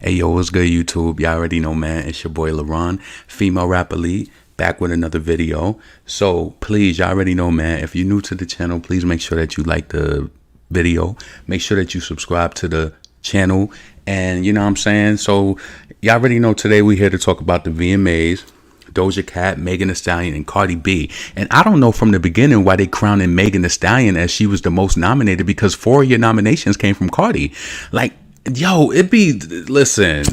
Hey yo, what's good YouTube? Y'all already know, man. It's your boy LaRon, female rap elite, back with another video. So please, y'all already know, man. If you're new to the channel, please make sure that you like the video. Make sure that you subscribe to the channel. And you know what I'm saying? So y'all already know today we're here to talk about the VMAs. Doja Cat, Megan Thee Stallion, and Cardi B. And I don't know from the beginning why they crowning Megan Thee Stallion as she was the most nominated, because 4 of your nominations came from Cardi. Like, yo, it be, listen,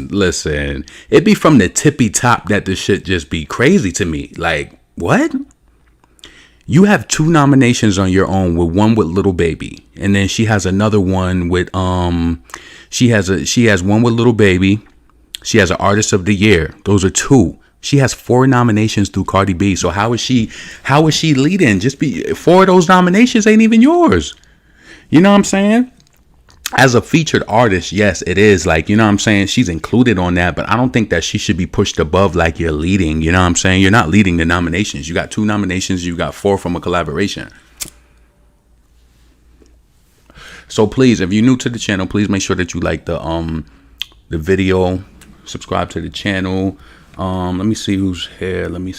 it be from the tippy top that the shit just be crazy to me. Like, what? You have 2 nominations on your own, with one with Little Baby, and then she has another one with she has one with Little Baby. She has an Artist of the Year. Those are 2. She has 4 nominations through Cardi B. So how is she leading? Just be 4 of those nominations ain't even yours. You know what I'm saying? As a featured artist, yes, it is. Like, you know what I'm saying? She's included on that, but I don't think that she should be pushed above like you're leading. You know what I'm saying? You're not leading the nominations. You got 2 nominations. You got 4 from a collaboration. So please, if you're new to the channel, please make sure that you like the video, subscribe to the channel. Let me see who's here. Let me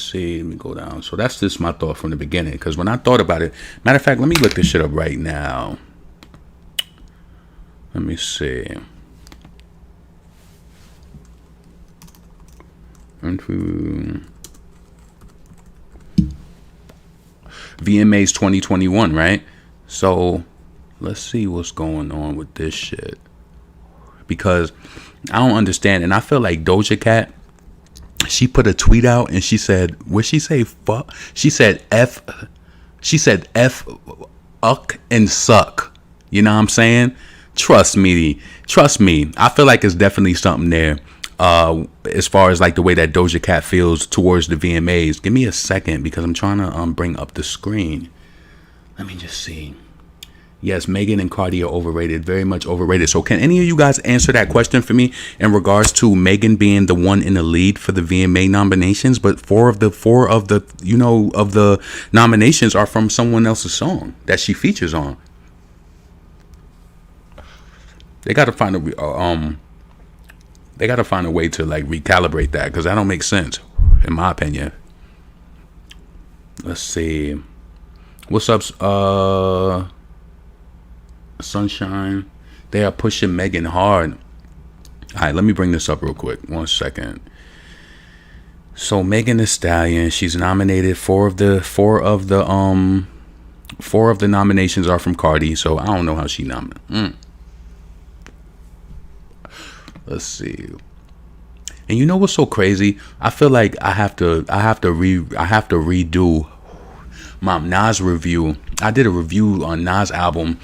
go down. So that's just my thought from the beginning, because when I thought about it, matter of fact, let me look this shit up right now. Let me see. VMA's 2021, right? So let's see what's going on with this shit, because I don't understand. And I feel like Doja Cat, she put a tweet out and she said, what she say? Fuck. She said F, uck and suck. You know what I'm saying? Trust me. I feel like it's definitely something there. As far as like the way that Doja Cat feels towards the VMAs. Give me a second, because I'm trying to bring up the screen. Let me just see. Yes, Megan and Cardi are overrated, very much overrated. So can any of you guys answer that question for me in regards to Megan being the one in the lead for the VMA nominations, but four of the nominations are from someone else's song that she features on? They got to find a way to like recalibrate that, because that don't make sense in my opinion. Let's see. What's up, Sunshine? They are pushing Megan hard. All right, let me bring this up real quick. 1 second. So Megan Thee Stallion, she's nominated. 4 of the nominations are from Cardi. So I don't know how she nominated. Let's see. And you know what's so crazy? I feel like I have to redo my Nas review. I did a review on Nas album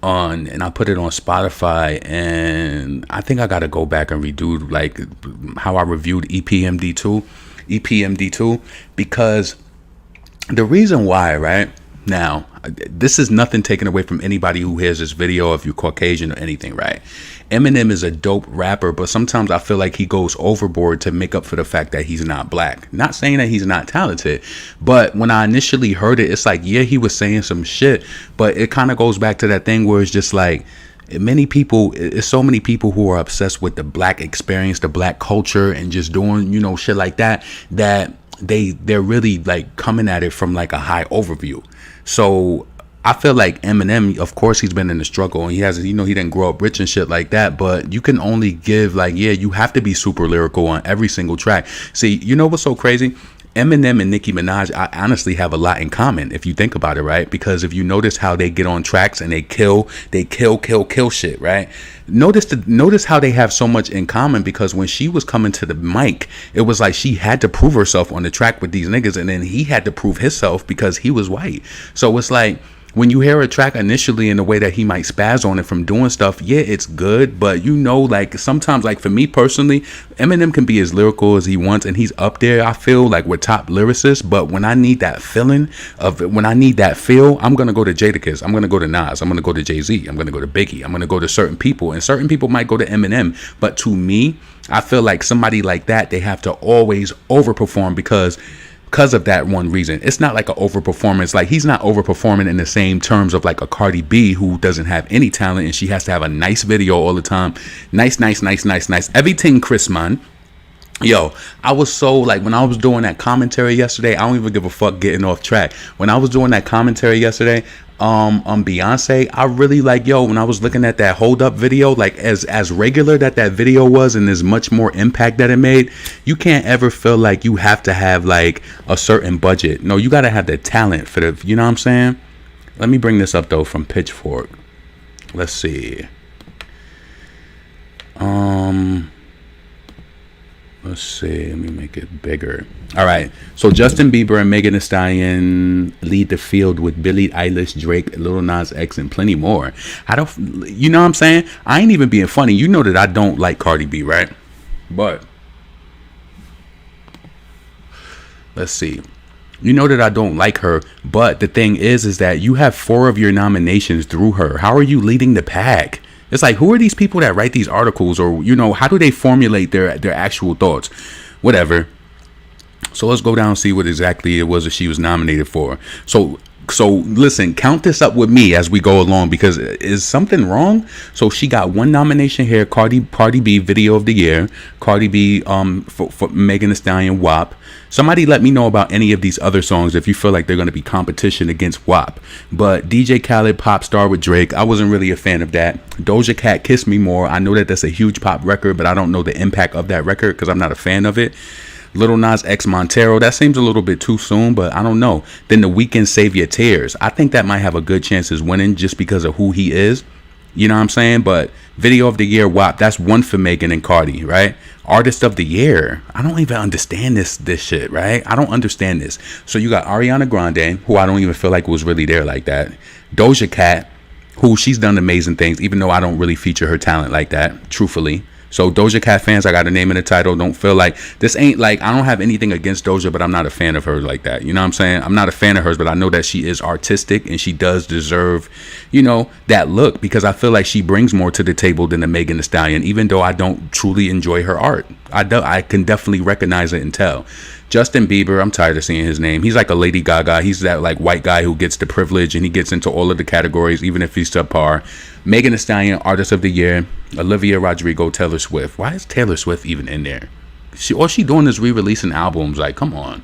and I put it on Spotify, and I think I gotta go back and redo like how I reviewed EPMD2, because the reason why, right now, this is nothing taken away from anybody who hears this video, if you're Caucasian or anything, right? Eminem is a dope rapper, but sometimes I feel like he goes overboard to make up for the fact that he's not black. Not saying that he's not talented, but when I initially heard it, it's like, yeah, he was saying some shit, but it kind of goes back to that thing where it's just like, it's so many people who are obsessed with the black experience, the black culture, and just doing, shit like that, that they're really like coming at it from like a high overview. So I feel like Eminem, of course, he's been in the struggle, and he has, he didn't grow up rich and shit like that, but you can only give like, yeah, you have to be super lyrical on every single track. See, you know what's so crazy? Eminem and Nicki Minaj, I honestly have a lot in common if you think about it, right? Because if you notice how they get on tracks and they kill shit, right? Notice how they have so much in common, because when she was coming to the mic, it was like she had to prove herself on the track with these niggas, and then he had to prove himself because he was white. So it's like, when you hear a track initially in the way that he might spaz on it from doing stuff, yeah, it's good, but like sometimes, like for me personally, Eminem can be as lyrical as he wants, and he's up there, I feel like, with top lyricists. But when I need that feeling when I need that feel, I'm gonna go to Jadakiss, I'm gonna go to Nas, I'm gonna go to Jay-Z, I'm gonna go to Biggie, I'm gonna go to certain people, and certain people might go to Eminem. But to me, I feel like somebody like that, they have to always overperform, because because of that one reason. It's not like an overperformance. Like, he's not overperforming in the same terms of like a Cardi B who doesn't have any talent and she has to have a nice video all the time. Nice. Everything, Chris, man. Yo, I was so like, when I was doing that commentary yesterday, I don't even give a fuck getting off track. When I was doing that commentary yesterday, on Beyonce, I really like, yo, when I was looking at that Hold Up video, like as regular that video was and as much more impact that it made, you can't ever feel like you have to have like a certain budget. No, you got to have the talent for the, you know what I'm saying? Let me bring this up though from Pitchfork. Let's see. Let's see. Let me make it bigger. All right. So Justin Bieber and Megan Thee Stallion lead the field with Billie Eilish, Drake, Lil Nas X, and plenty more. You know what I'm saying? I ain't even being funny. You know that I don't like Cardi B, right? But let's see. You know that I don't like her, but the thing is that you have 4 of your nominations through her. How are you leading the pack? It's like, who are these people that write these articles, or, you know, how do they formulate their actual thoughts? Whatever. So let's go down and see what exactly it was that she was nominated for. So listen, count this up with me as we go along, because is something wrong? So she got 1 nomination here. Cardi B Video of the Year. Cardi B for Megan Thee Stallion WAP. Somebody let me know about any of these other songs if you feel like they're going to be competition against WAP. But DJ Khaled Pop Star with Drake, I wasn't really a fan of that. Doja Cat Kiss Me More. I know that that's a huge pop record, but I don't know the impact of that record because I'm not a fan of it. Lil Nas X Montero, that seems a little bit too soon, but I don't know. Then The Weeknd Save Your Tears. I think that might have a good chance of winning just because of who he is. You know what I'm saying? But Video of the Year, WAP, that's 1 for Megan and Cardi, right? Artist of the Year. I don't even understand this shit, right? I don't understand this. So you got Ariana Grande, who I don't even feel like was really there like that. Doja Cat, who she's done amazing things, even though I don't really feature her talent like that, truthfully. So Doja Cat fans, I got a name in the title. Don't feel like this ain't like, I don't have anything against Doja, but I'm not a fan of her like that. You know what I'm saying? I'm not a fan of hers, but I know that she is artistic and she does deserve, you know, that look, because I feel like she brings more to the table than the Megan Thee Stallion, even though I don't truly enjoy her art. I can definitely recognize it and tell. Justin Bieber, I'm tired of seeing his name. He's like a Lady Gaga. He's that like white guy who gets the privilege and he gets into all of the categories, even if he's subpar. Megan Thee Stallion, Artist of the Year. Olivia Rodrigo, Taylor Swift. Why is Taylor Swift even in there? All she doing is re-releasing albums. Like, come on.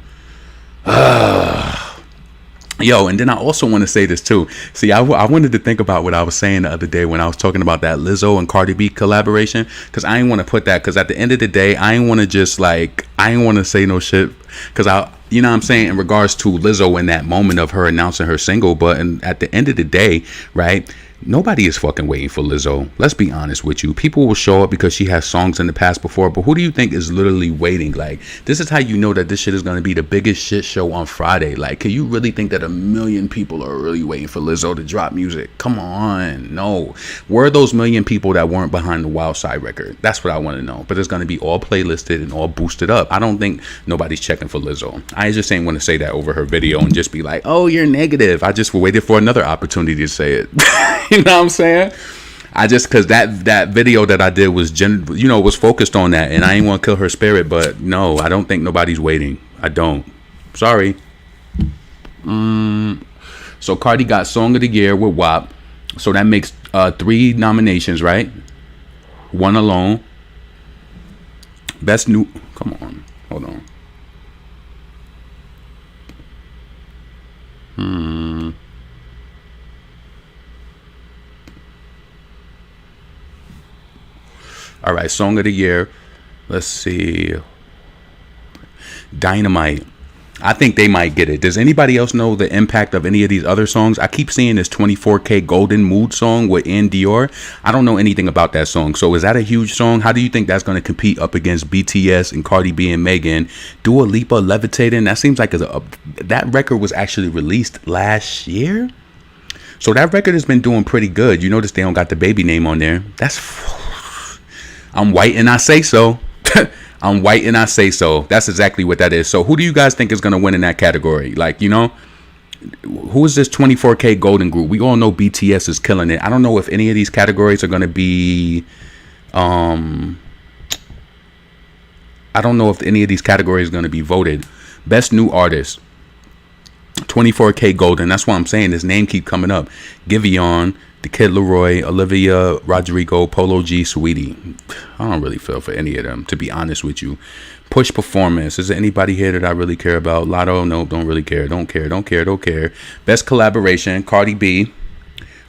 Yo, and then I also want to say this too. See, I wanted to think about what I was saying the other day when I was talking about that Lizzo and Cardi B collaboration, because I ain't want to put that, because at the end of the day, I ain't want to just like, I ain't want to say no shit, because you know what I'm saying, in regards to Lizzo in that moment of her announcing her single. But at the end of the day, right, nobody is fucking waiting for Lizzo. Let's be honest with you. People will show up because she has songs in the past before, but who do you think is literally waiting? Like, this is how you know that this shit is going to be the biggest shit show on Friday. Like, can you really think that 1 million people are really waiting for Lizzo to drop music? Come on. No. Where are those 1 million people that weren't behind the Wild Side record? That's what I want to know. But it's going to be all playlisted and all boosted up. I don't think nobody's checking for Lizzo. I just ain't want to say that over her video and just be like, oh, you're negative. I just waited for another opportunity to say it. You know what I'm saying? I just, because that video that I did was was focused on that, and I ain't want to kill her spirit. But no, I don't think nobody's waiting. I don't. Sorry. So Cardi got Song of the Year with WAP. So that makes 3 nominations, right? 1 alone. Best new. Come on. Hold on. All right, Song of the Year. Let's see. Dynamite. I think they might get it. Does anybody else know the impact of any of these other songs? I keep seeing this 24K Golden Mood song with Ann Dior. I don't know anything about that song. So is that a huge song? How do you think that's going to compete up against BTS and Cardi B and Megan? Dua Lipa, Levitating. That seems like that record was actually released last year. So that record has been doing pretty good. You notice they don't got the baby name on there. I'm white and I say so. I'm white and I say so. That's exactly what that is. So who do you guys think is going to win in that category? Like, you know, who is this 24K Golden Group? We all know BTS is killing it. I don't know if any of these categories are going to be, I don't know if any of these categories are going to be voted. Best new artist, 24K Golden. That's why I'm saying his name keep coming up. Giveon, The Kid Leroy, Olivia Rodrigo, Polo G, Sweetie. I don't really feel for any of them, to be honest with you. Push Performance. Is there anybody here that I really care about? Lotto, no, don't really care. Don't care. Best collaboration, Cardi B,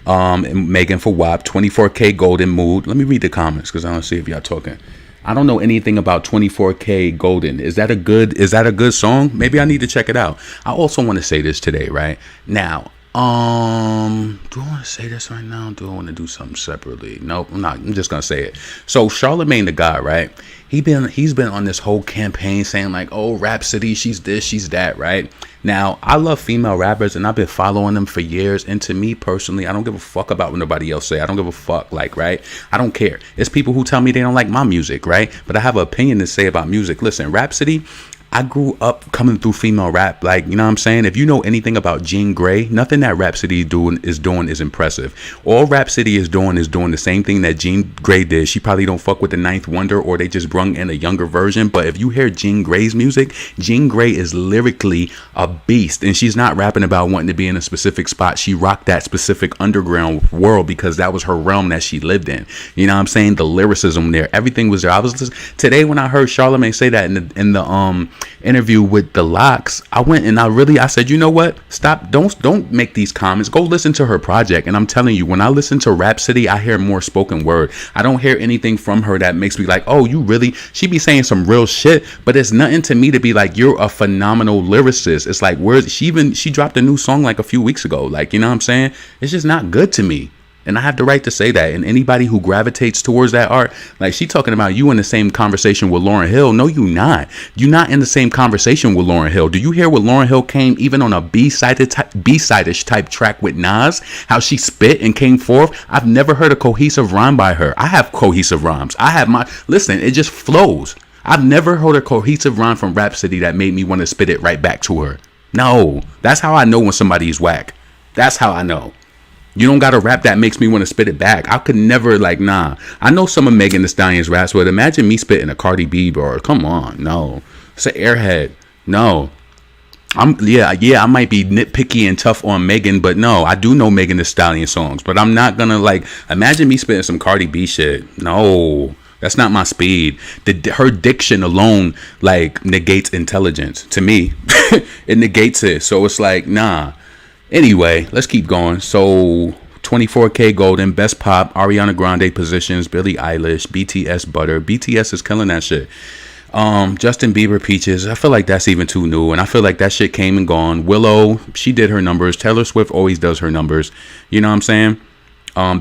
and Megan for WAP. 24K Golden, Mood. Let me read the comments because I don't see if y'all talking. I don't know anything about 24K Golden. Is that a good song? Maybe I need to check it out. I also want to say this today, right? Now, do I want to say this right now? Do I want to do something separately? Nope, I'm not. I'm just gonna say it. So Charlemagne the God, right? He's been on this whole campaign saying like, oh, Rhapsody, she's this, she's that, right? Now, I love female rappers and I've been following them for years. And to me personally, I don't give a fuck about what nobody else say. I don't give a fuck, like, right? I don't care. It's people who tell me they don't like my music, right? But I have an opinion to say about music. Listen, Rhapsody, I grew up coming through female rap. Like, you know what I'm saying? If you know anything about Jean Grey, nothing that Rhapsody is doing is impressive. All Rhapsody is doing the same thing that Jean Grey did. She probably don't fuck with the Ninth Wonder, or they just brung in a younger version. But if you hear Jean Grey's music, Jean Grey is lyrically a beast. And she's not rapping about wanting to be in a specific spot. She rocked that specific underground world because that was her realm that she lived in. You know what I'm saying? The lyricism there, everything was there. I was just, today when I heard Charlemagne say that in the interview with the Locks, I went and I said, you know what, stop, don't make these comments, go listen to her project. And I'm telling you, when I listen to Rhapsody, I hear more spoken word. I don't hear anything from her that makes me like, oh, you really, she be saying some real shit, but it's nothing to me to be like, you're a phenomenal lyricist. It's like, where's she dropped a new song like a few weeks ago, like, you know what I'm saying? It's just not good to me. And I have the right to say that. And anybody who gravitates towards that art, like she talking about you in the same conversation with Lauryn Hill. No, you not. You're not in the same conversation with Lauryn Hill. Do you hear what Lauryn Hill came even on a B-side-ish type track with Nas? How she spit and came forth? I've never heard a cohesive rhyme by her. I have cohesive rhymes. Listen, it just flows. I've never heard a cohesive rhyme from Rhapsody that made me want to spit it right back to her. No, that's how I know when somebody is whack. That's how I know. You don't got a rap that makes me want to spit it back. I could never, like, nah. I know some of Megan Thee Stallion's raps, but imagine me spitting a Cardi B, bro. Come on, no. It's an airhead. No. I might be nitpicky and tough on Megan, but no, I do know Megan Thee Stallion songs. But I'm not gonna, like, imagine me spitting some Cardi B shit. No. That's not my speed. Her diction alone, like, negates intelligence. To me, it negates it. So it's like, nah. Anyway, let's keep going. So 24K Golden, Best Pop, Ariana Grande Positions, Billie Eilish, BTS Butter. BTS is killing that shit. Justin Bieber Peaches. I feel like that's even too new, and I feel like that shit came and gone. Willow, she did her numbers. Taylor Swift always does her numbers. You know what I'm saying?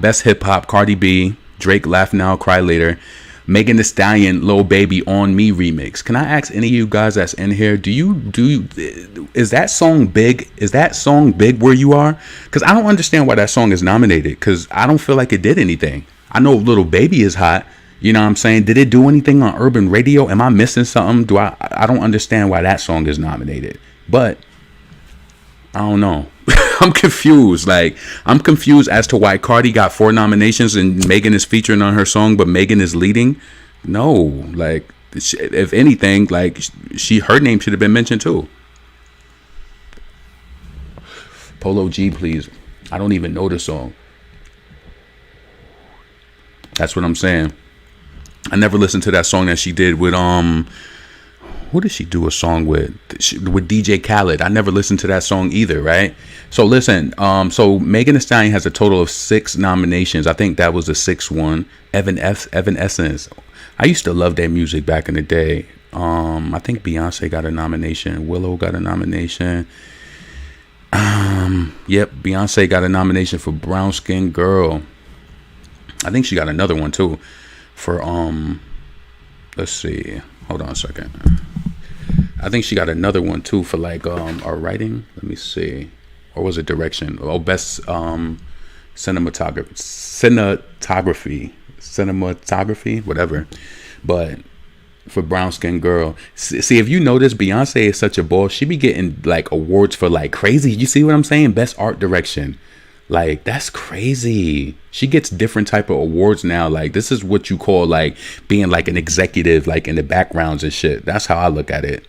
Best Hip Hop, Cardi B, Drake, Laugh Now, Cry Later. Megan Thee Stallion, Lil Baby On Me remix. Can I ask any of you guys that's in here, is that song big? Is that song big where you are? Because I don't understand why that song is nominated, because I don't feel like it did anything. I know Lil Baby is hot. You know what I'm saying? Did it do anything on urban radio? Am I missing something? I don't understand why that song is nominated. But I don't know. I'm confused. Like, I'm confused as to why Cardi got 4 nominations and Megan is featuring on her song, but Megan is leading. No, like, if anything, like, her name should have been mentioned too. Polo G, please. I don't even know the song. That's what I'm saying. I never listened to that song that she did with who did she do a song with? With DJ Khaled. I never listened to that song either, right? So listen, so Megan Thee Stallion has a total of 6 nominations. I think that was the 6th one. Evanescence. I used to love their music back in the day. I think Beyonce got a nomination. Willow got a nomination. Yep, Beyonce got a nomination for Brown Skin Girl. I think she got another one too for let's see. Hold on a second. I think she got another one too for like our writing. Let me see. Or was it direction? Oh, best cinematography, whatever. But for Brown Skin Girl, see, if you notice, Beyonce is such a boss. She be getting like awards for like crazy. You see what I'm saying? Best art direction. Like, that's crazy. She gets different type of awards now. Like, this is what you call like being like an executive, like in the backgrounds and shit. That's how I look at it.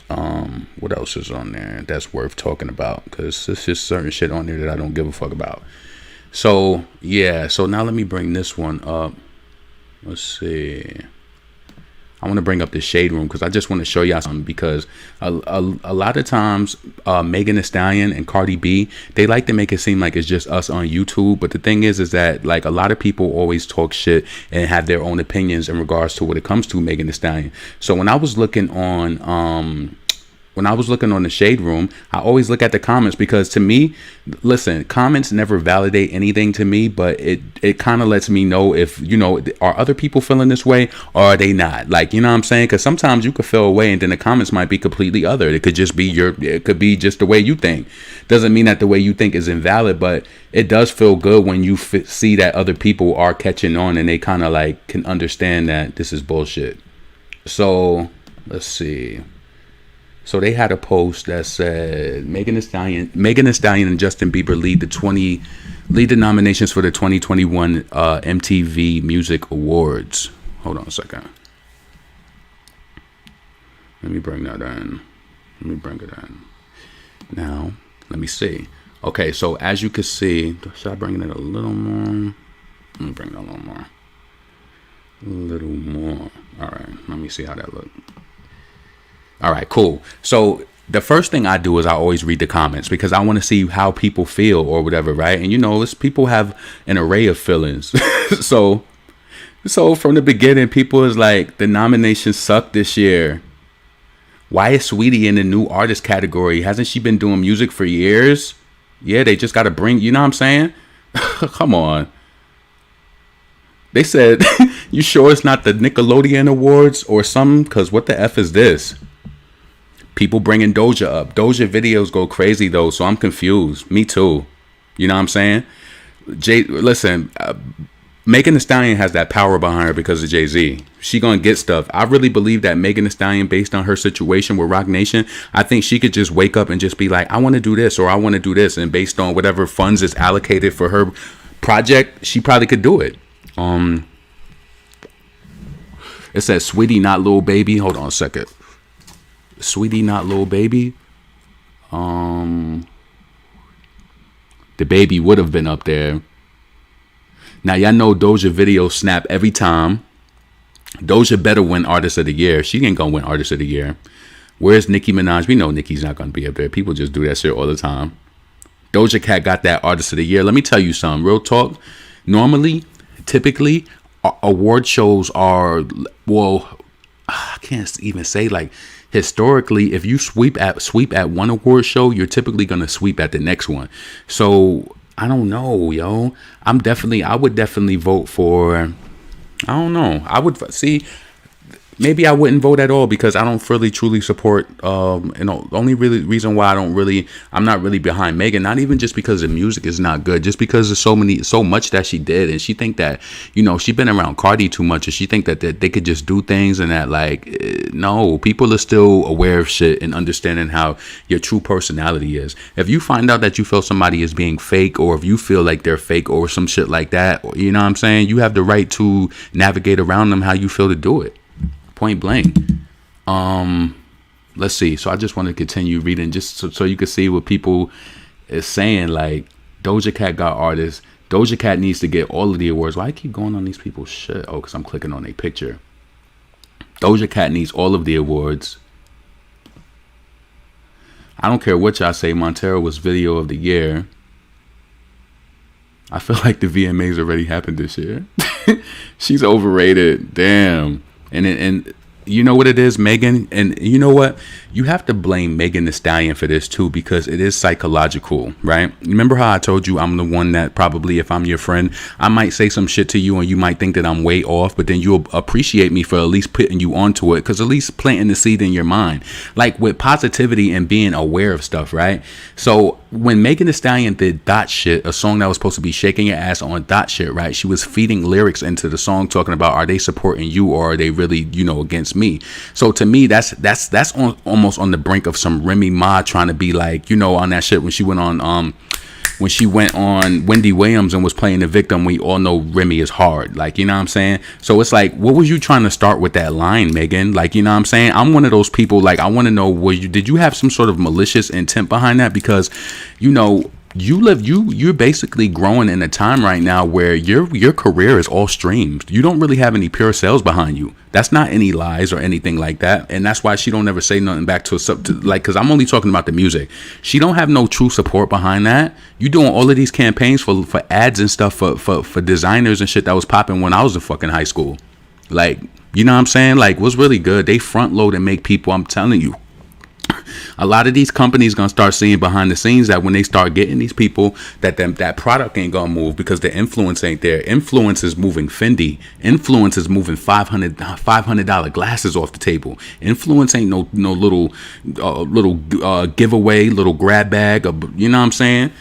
What else is on there that's worth talking about? Because there's just certain shit on there that I don't give a fuck about. So yeah, so now let me bring this one up. Let's see. I want to bring up the Shade Room because I just want to show y'all something, because a lot of times Megan Thee Stallion and Cardi B, they like to make it seem like it's just us on YouTube. But the thing is that like a lot of people always talk shit and have their own opinions in regards to what it comes to Megan Thee Stallion. So when I was looking on the Shade Room, I always look at the comments, because to me, listen, comments never validate anything to me, but it kind of lets me know if, you know, are other people feeling this way or are they not? Like, you know what I'm saying? Because sometimes you could feel away and then the comments might be completely other. It could just be it could be just the way you think. Doesn't mean that the way you think is invalid, but it does feel good when you see that other people are catching on and they kind of like can understand that this is bullshit. So let's see. So they had a post that said Megan Thee Stallion and Justin Bieber lead the nominations for the 2021 MTV Music Awards. Hold on a second. Let me bring that in. Let me bring it in. Now, let me see. Okay, so as you can see, should I bring it a little more? Let me bring it a little more. A little more. All right, let me see how that looks. All right, cool. So the first thing I do is I always read the comments, because I want to see how people feel or whatever, right? And you know, people have an array of feelings. so from the beginning, people is like, the nominations suck this year. Why is Sweetie in the new artist category? Hasn't she been doing music for years? Yeah, they just got to bring, you know what I'm saying? Come on. They said, you sure it's not the Nickelodeon Awards or something? Because what the F is this? People bringing Doja up. Doja videos go crazy though, so I'm confused. Me too. You know what I'm saying? Listen, Megan Thee Stallion has that power behind her because of Jay-Z. She gonna get stuff. I really believe that Megan Thee Stallion, based on her situation with Roc Nation, I think she could just wake up and just be like, I want to do this or I want to do this, and based on whatever funds is allocated for her project, she probably could do it. It says Sweetie, not Lil Baby. Hold on a second. Sweetie, not Lil Baby. The Baby would have been up there. Now y'all know Doja videos snap every time. Doja better win Artist of the Year. She ain't gonna win Artist of the Year. Where's Nicki Minaj? We know Nicki's not gonna be up there. People just do that shit all the time. Doja Cat got that Artist of the Year. Let me tell you something. Real talk. Normally, typically, award shows are, well, I can't even say, like, historically, if you sweep at one award show, you're typically gonna sweep at the next one. So I don't know, yo. I would definitely vote for, I don't know. I would see. Maybe I wouldn't vote at all, because I don't really truly support, the only really reason why I'm not really behind Megan, not even just because the music is not good, just because there's so much that she did, and she think that, you know, she been around Cardi too much, and she think that they could just do things, and that, like, no, people are still aware of shit and understanding how your true personality is. If you find out that you feel somebody is being fake, or if you feel like they're fake or some shit like that, you know what I'm saying, you have the right to navigate around them how you feel to do it. Point blank. Let's see. So I just want to continue reading, just so you can see what people is saying. Like, Doja Cat got artists. Doja Cat needs to get all of the awards. Why I keep going on these people's shit? Oh, because I'm clicking on a picture. Doja Cat needs all of the awards. I don't care what y'all say. Montero was Video of the Year. I feel like the VMAs already happened this year. She's overrated. Damn. And you know what it is, Megan? And you know what? You have to blame Megan Thee Stallion for this too, because it is psychological, right? Remember how I told you I'm the one that probably, if I'm your friend, I might say some shit to you and you might think that I'm way off, but then you'll appreciate me for at least putting you onto it, because at least planting the seed in your mind, like with positivity and being aware of stuff, right? So when Megan Thee Stallion did Dot Shit, a song that was supposed to be shaking your ass on Dot Shit, right? She was feeding lyrics into the song talking about, are they supporting you or are they really, you know, against me? So to me, that's almost on the brink of some Remy Ma trying to be like, you know, on that shit when she went on when she went on Wendy Williams and was playing the victim. We all know Remy is hard. Like, you know what I'm saying? So it's like, what was you trying to start with that line, Megan? Like, you know what I'm saying? I'm one of those people, like, I want to know, did you have some sort of malicious intent behind that? Because, you know, you're basically growing in a time right now where your career is all streams. You don't really have any pure sales behind you. That's not any lies or anything like that, and that's why she don't ever say nothing back to us, like, because I'm only talking about the music. She don't have no true support behind that. You doing all of these campaigns for ads and stuff for designers and shit that was popping when I was in fucking high school. Like, you know what I'm saying? Like, what's really good? They front load and make people. I'm telling you. A lot of these companies gonna start seeing behind the scenes that when they start getting these people, that product ain't gonna move because the influence ain't there. Influence is moving Fendi. Influence is moving $500 glasses off the table. Influence ain't no little giveaway, little grab bag. You know what I'm saying?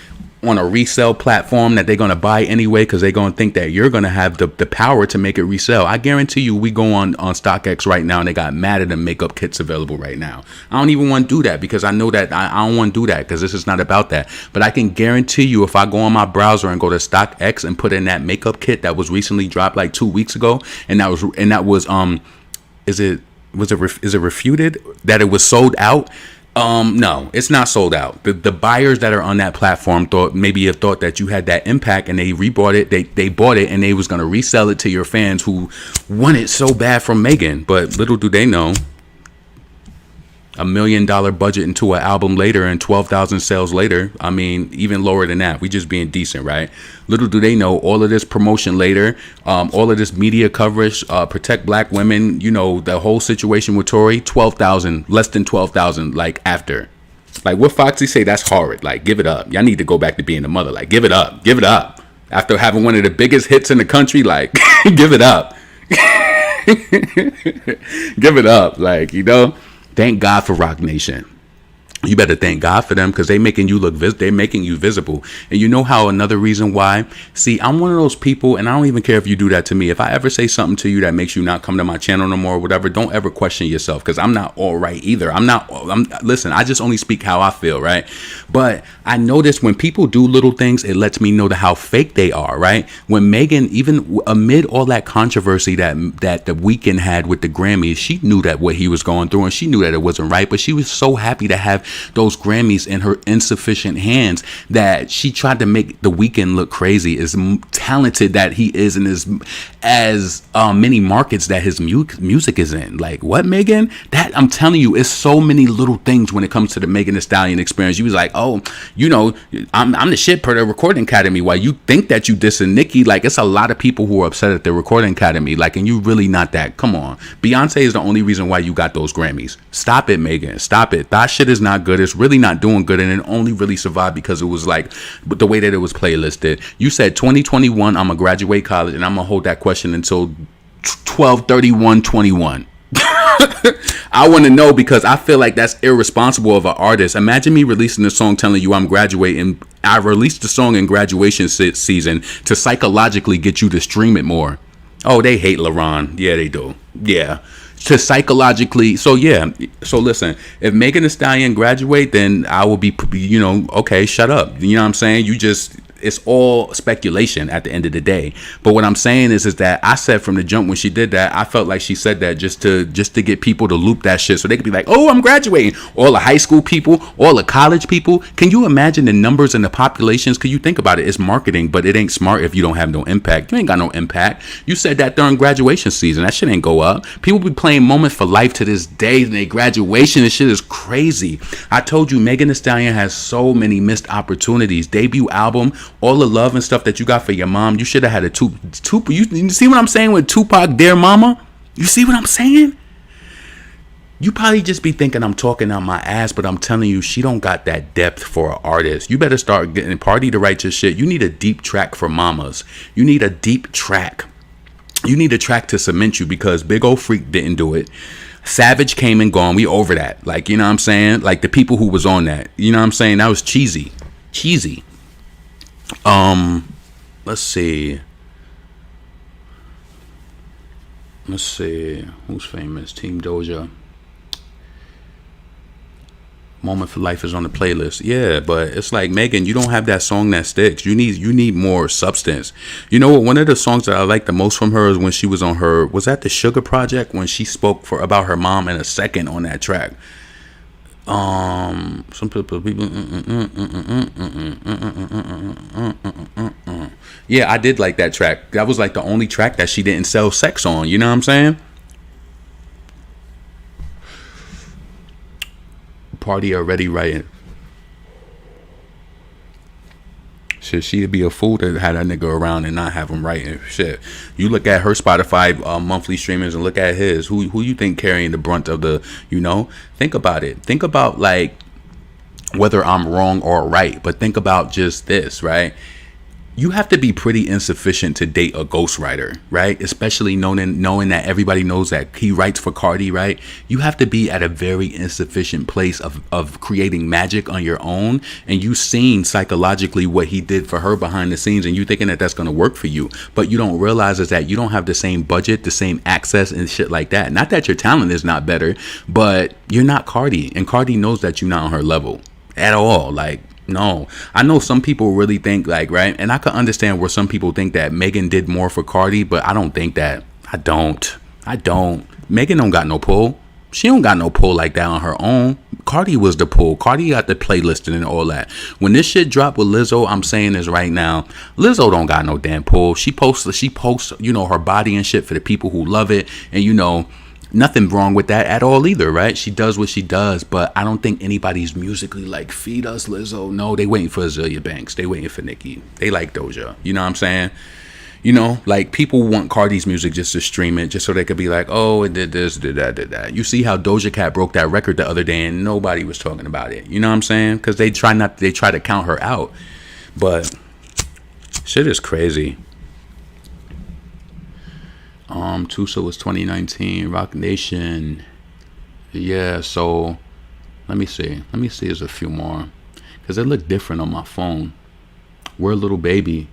On a resale platform that they're going to buy anyway because they're going to think that you're going to have the power to make it resell. I guarantee you, we go on StockX right now and they got mad at the makeup kits available right now. I don't even want to do that because I know that I don't want to do that because this is not about that. But I can guarantee you, if I go on my browser and go to StockX and put in that makeup kit that was recently dropped like 2 weeks ago, and that was is it refuted that it was sold out? No, it's not sold out. The buyers that are on that platform thought that you had that impact and they rebought it. They bought it and they was going to resell it to your fans who want it so bad from Megan. But little do they know, $1 million budget into an album later and 12,000 sales later. I mean, even lower than that. We just being decent, right? Little do they know, all of this promotion later, all of this media coverage, protect black women, you know, the whole situation with Tory, 12,000, less than 12,000, like after. Like what Foxy say, that's horrid. Like, give it up. Y'all need to go back to being a mother. Like, give it up. Give it up. After having one of the biggest hits in the country, like, give it up. Give it up. Like, you know. Thank God for Rock Nation. You better thank God for them because they making you they're making you visible. And you know how another reason why? See, I'm one of those people, and I don't even care if you do that to me. If I ever say something to you that makes you not come to my channel no more or whatever, don't ever question yourself because I'm not all right either. Listen, I just only speak how I feel, right? But I notice when people do little things, it lets me know how fake they are, right? When Megan, even amid all that controversy that the Weeknd had with the Grammys, she knew that what he was going through and she knew that it wasn't right, but she was so happy to have those Grammys in her insufficient hands that she tried to make the Weeknd look crazy, as talented that he is and as many markets that his music is in. Like, what, Megan? That, I'm telling you, it's so many little things when it comes to the Megan Thee Stallion experience. You was like, oh, you know, I'm the shit per the Recording Academy. While you think that you dissing Nicki, like, it's a lot of people who are upset at the Recording Academy. Like, and you really not that. Come on. Beyonce is the only reason why you got those Grammys. Stop it, Megan. Stop it. That shit is not good. It's really not doing good, and it only really survived because it was like the way that it was playlisted. You said 2021, I'm gonna graduate college, and I'm gonna hold that question until 12/31/21. I want to know because I feel like that's irresponsible of an artist. Imagine me releasing a song telling you I'm graduating. I released the song in graduation season to psychologically get you to stream it more. Oh, they hate LaRon. Yeah, they do. Yeah. To psychologically, so listen, if Megan Thee Stallion graduate, then I will be, you know, okay, shut up. You know what I'm saying? It's all speculation at the end of the day. But what I'm saying is that I said from the jump when she did that, I felt like she said that just to get people to loop that shit so they could be like, oh, I'm graduating. All the high school people, all the college people. Can you imagine the numbers and the populations? Can you think about it? It's marketing, but it ain't smart if you don't have no impact. You ain't got no impact. You said that during graduation season. That shit ain't go up. People be playing Moments for Life to this day in their graduation. This shit is crazy. I told you, Megan Thee Stallion has so many missed opportunities. Debut album, all the love and stuff that you got for your mom, you should have had a Tupac. You see what I'm saying with Tupac, Dear Mama? You see what I'm saying? You probably just be thinking I'm talking out my ass, but I'm telling you, she don't got that depth for an artist. You better start getting Party to write your shit. You need a deep track for mamas. You need a deep track. You need a track to cement you because Big Ol' Freak didn't do it. Savage came and gone. We over that. Like, you know what I'm saying? Like the people who was on that. You know what I'm saying? That was cheesy. Cheesy. Let's see. Who's famous? Team Doja. Moment for Life is on the playlist. Yeah, but it's like, Megan, you don't have that song that sticks. You need more substance. You know what? One of the songs that I like the most from her is when she was on her, was that the Sugar Project, when she spoke for about her mom in a second on that track. Some people yeah, I did like that track. That was like the only track that she didn't sell sex on, you know what I'm saying? Party already writing. Shit, she'd be a fool to have that nigga around and not have him writing. Shit, you look at her Spotify monthly streamers and look at his. Who you think carrying the brunt of the? You know, think about it. Think about like whether I'm wrong or right, but think about just this, right? You have to be pretty insufficient to date a ghostwriter, right? Especially knowing that everybody knows that he writes for Cardi, right? You have to be at a very insufficient place of creating magic on your own, and you seen psychologically what he did for her behind the scenes, and you thinking that that's going to work for you, but you don't realize is that you don't have the same budget, the same access and shit like that. Not that your talent is not better, but you're not Cardi, and Cardi knows that you're not on her level at all. Like, no, I know some people really think like, right, and I can understand where some people think that Megan did more for Cardi, but I don't think that. I don't. Megan don't got no pull. She don't got no pull like that on her own. Cardi was the pull. Cardi got the playlist and all that. When this shit dropped with Lizzo, I'm saying this right now, Lizzo don't got no damn pull. She posts, you know, her body and shit for the people who love it, and you know, nothing wrong with that at all either, right? She does what she does, but I don't think anybody's musically like, feed us Lizzo. No, they waiting for Azealia Banks. They waiting for Nicki. They like Doja. You know what I'm saying? You know, like, people want Cardi's music just to stream it, just so they could be like, oh, it did this, did that, did that. You see how Doja Cat broke that record the other day and nobody was talking about it. You know what I'm saying? Because they try to count her out. But shit is crazy. Tusa was 2019. Rock Nation. Yeah, so let me see. There's a few more, because they look different on my phone. We're a Little Baby.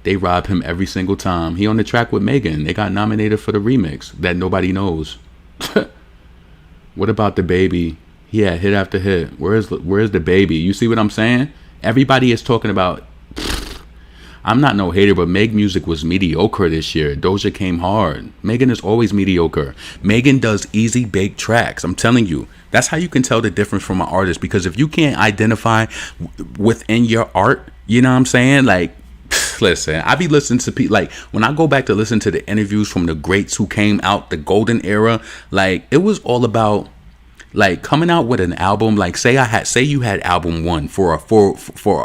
They rob him every single time. He on the track with Megan. They got nominated for the remix that nobody knows. What about the baby? Yeah, hit after hit. Where's the baby? You see what I'm saying? Everybody is talking about. I'm not no hater, but Meg music was mediocre this year. Doja came hard. Megan is always mediocre. Megan does easy baked tracks. I'm telling you. That's how you can tell the difference from an artist. Because if you can't identify within your art, you know what I'm saying? Like, listen, I be listening to people, like, when I go back to listen to the interviews from the greats who came out the golden era, like, it was all about, like, coming out with an album. Like, say you had album one for an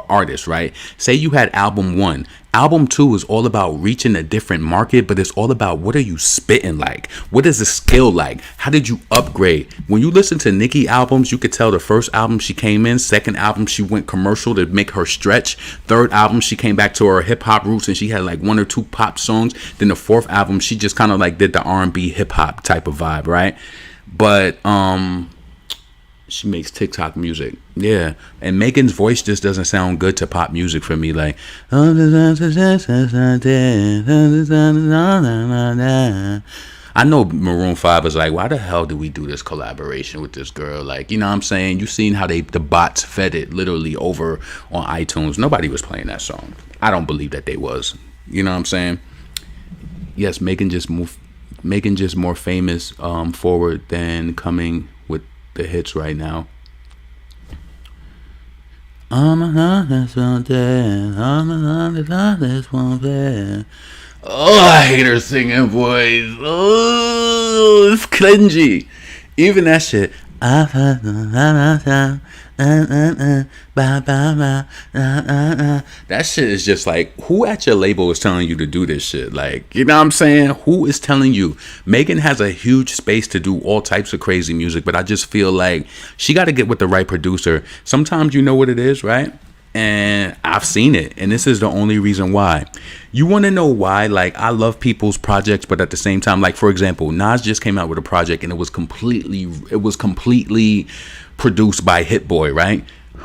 artist, right? Say you had album one. Album two is all about reaching a different market, but it's all about, what are you spitting like? What is the skill like? How did you upgrade? When you listen to Nicki albums, you could tell the first album she came in, second album she went commercial to make her stretch, third album she came back to her hip hop roots and she had like one or two pop songs. Then the fourth album she just kind of like did the R&B hip hop type of vibe, right? But she makes TikTok music. Yeah. And Megan's voice just doesn't sound good to pop music for me. Like, I know Maroon 5 is like, why the hell did we do this collaboration with this girl? Like, you know what I'm saying? You seen how the bots fed it literally over on iTunes. Nobody was playing that song. I don't believe that they was. You know what I'm saying? Yes, Megan just more famous forward than coming with the hits right now. Oh, I hate her singing voice. Oh, it's cringy. Even that shit. That shit is just like, who at your label is telling you to do this shit? Like, you know what I'm saying? Who is telling you? Megan has a huge space to do all types of crazy music, but I just feel like she got to get with the right producer. Sometimes you know what it is, right? And I've seen it, and this is the only reason why. You want to know why? Like, I love people's projects, but at the same time, like, for example, Nas just came out with a project and it was completely produced by Hit Boy, right?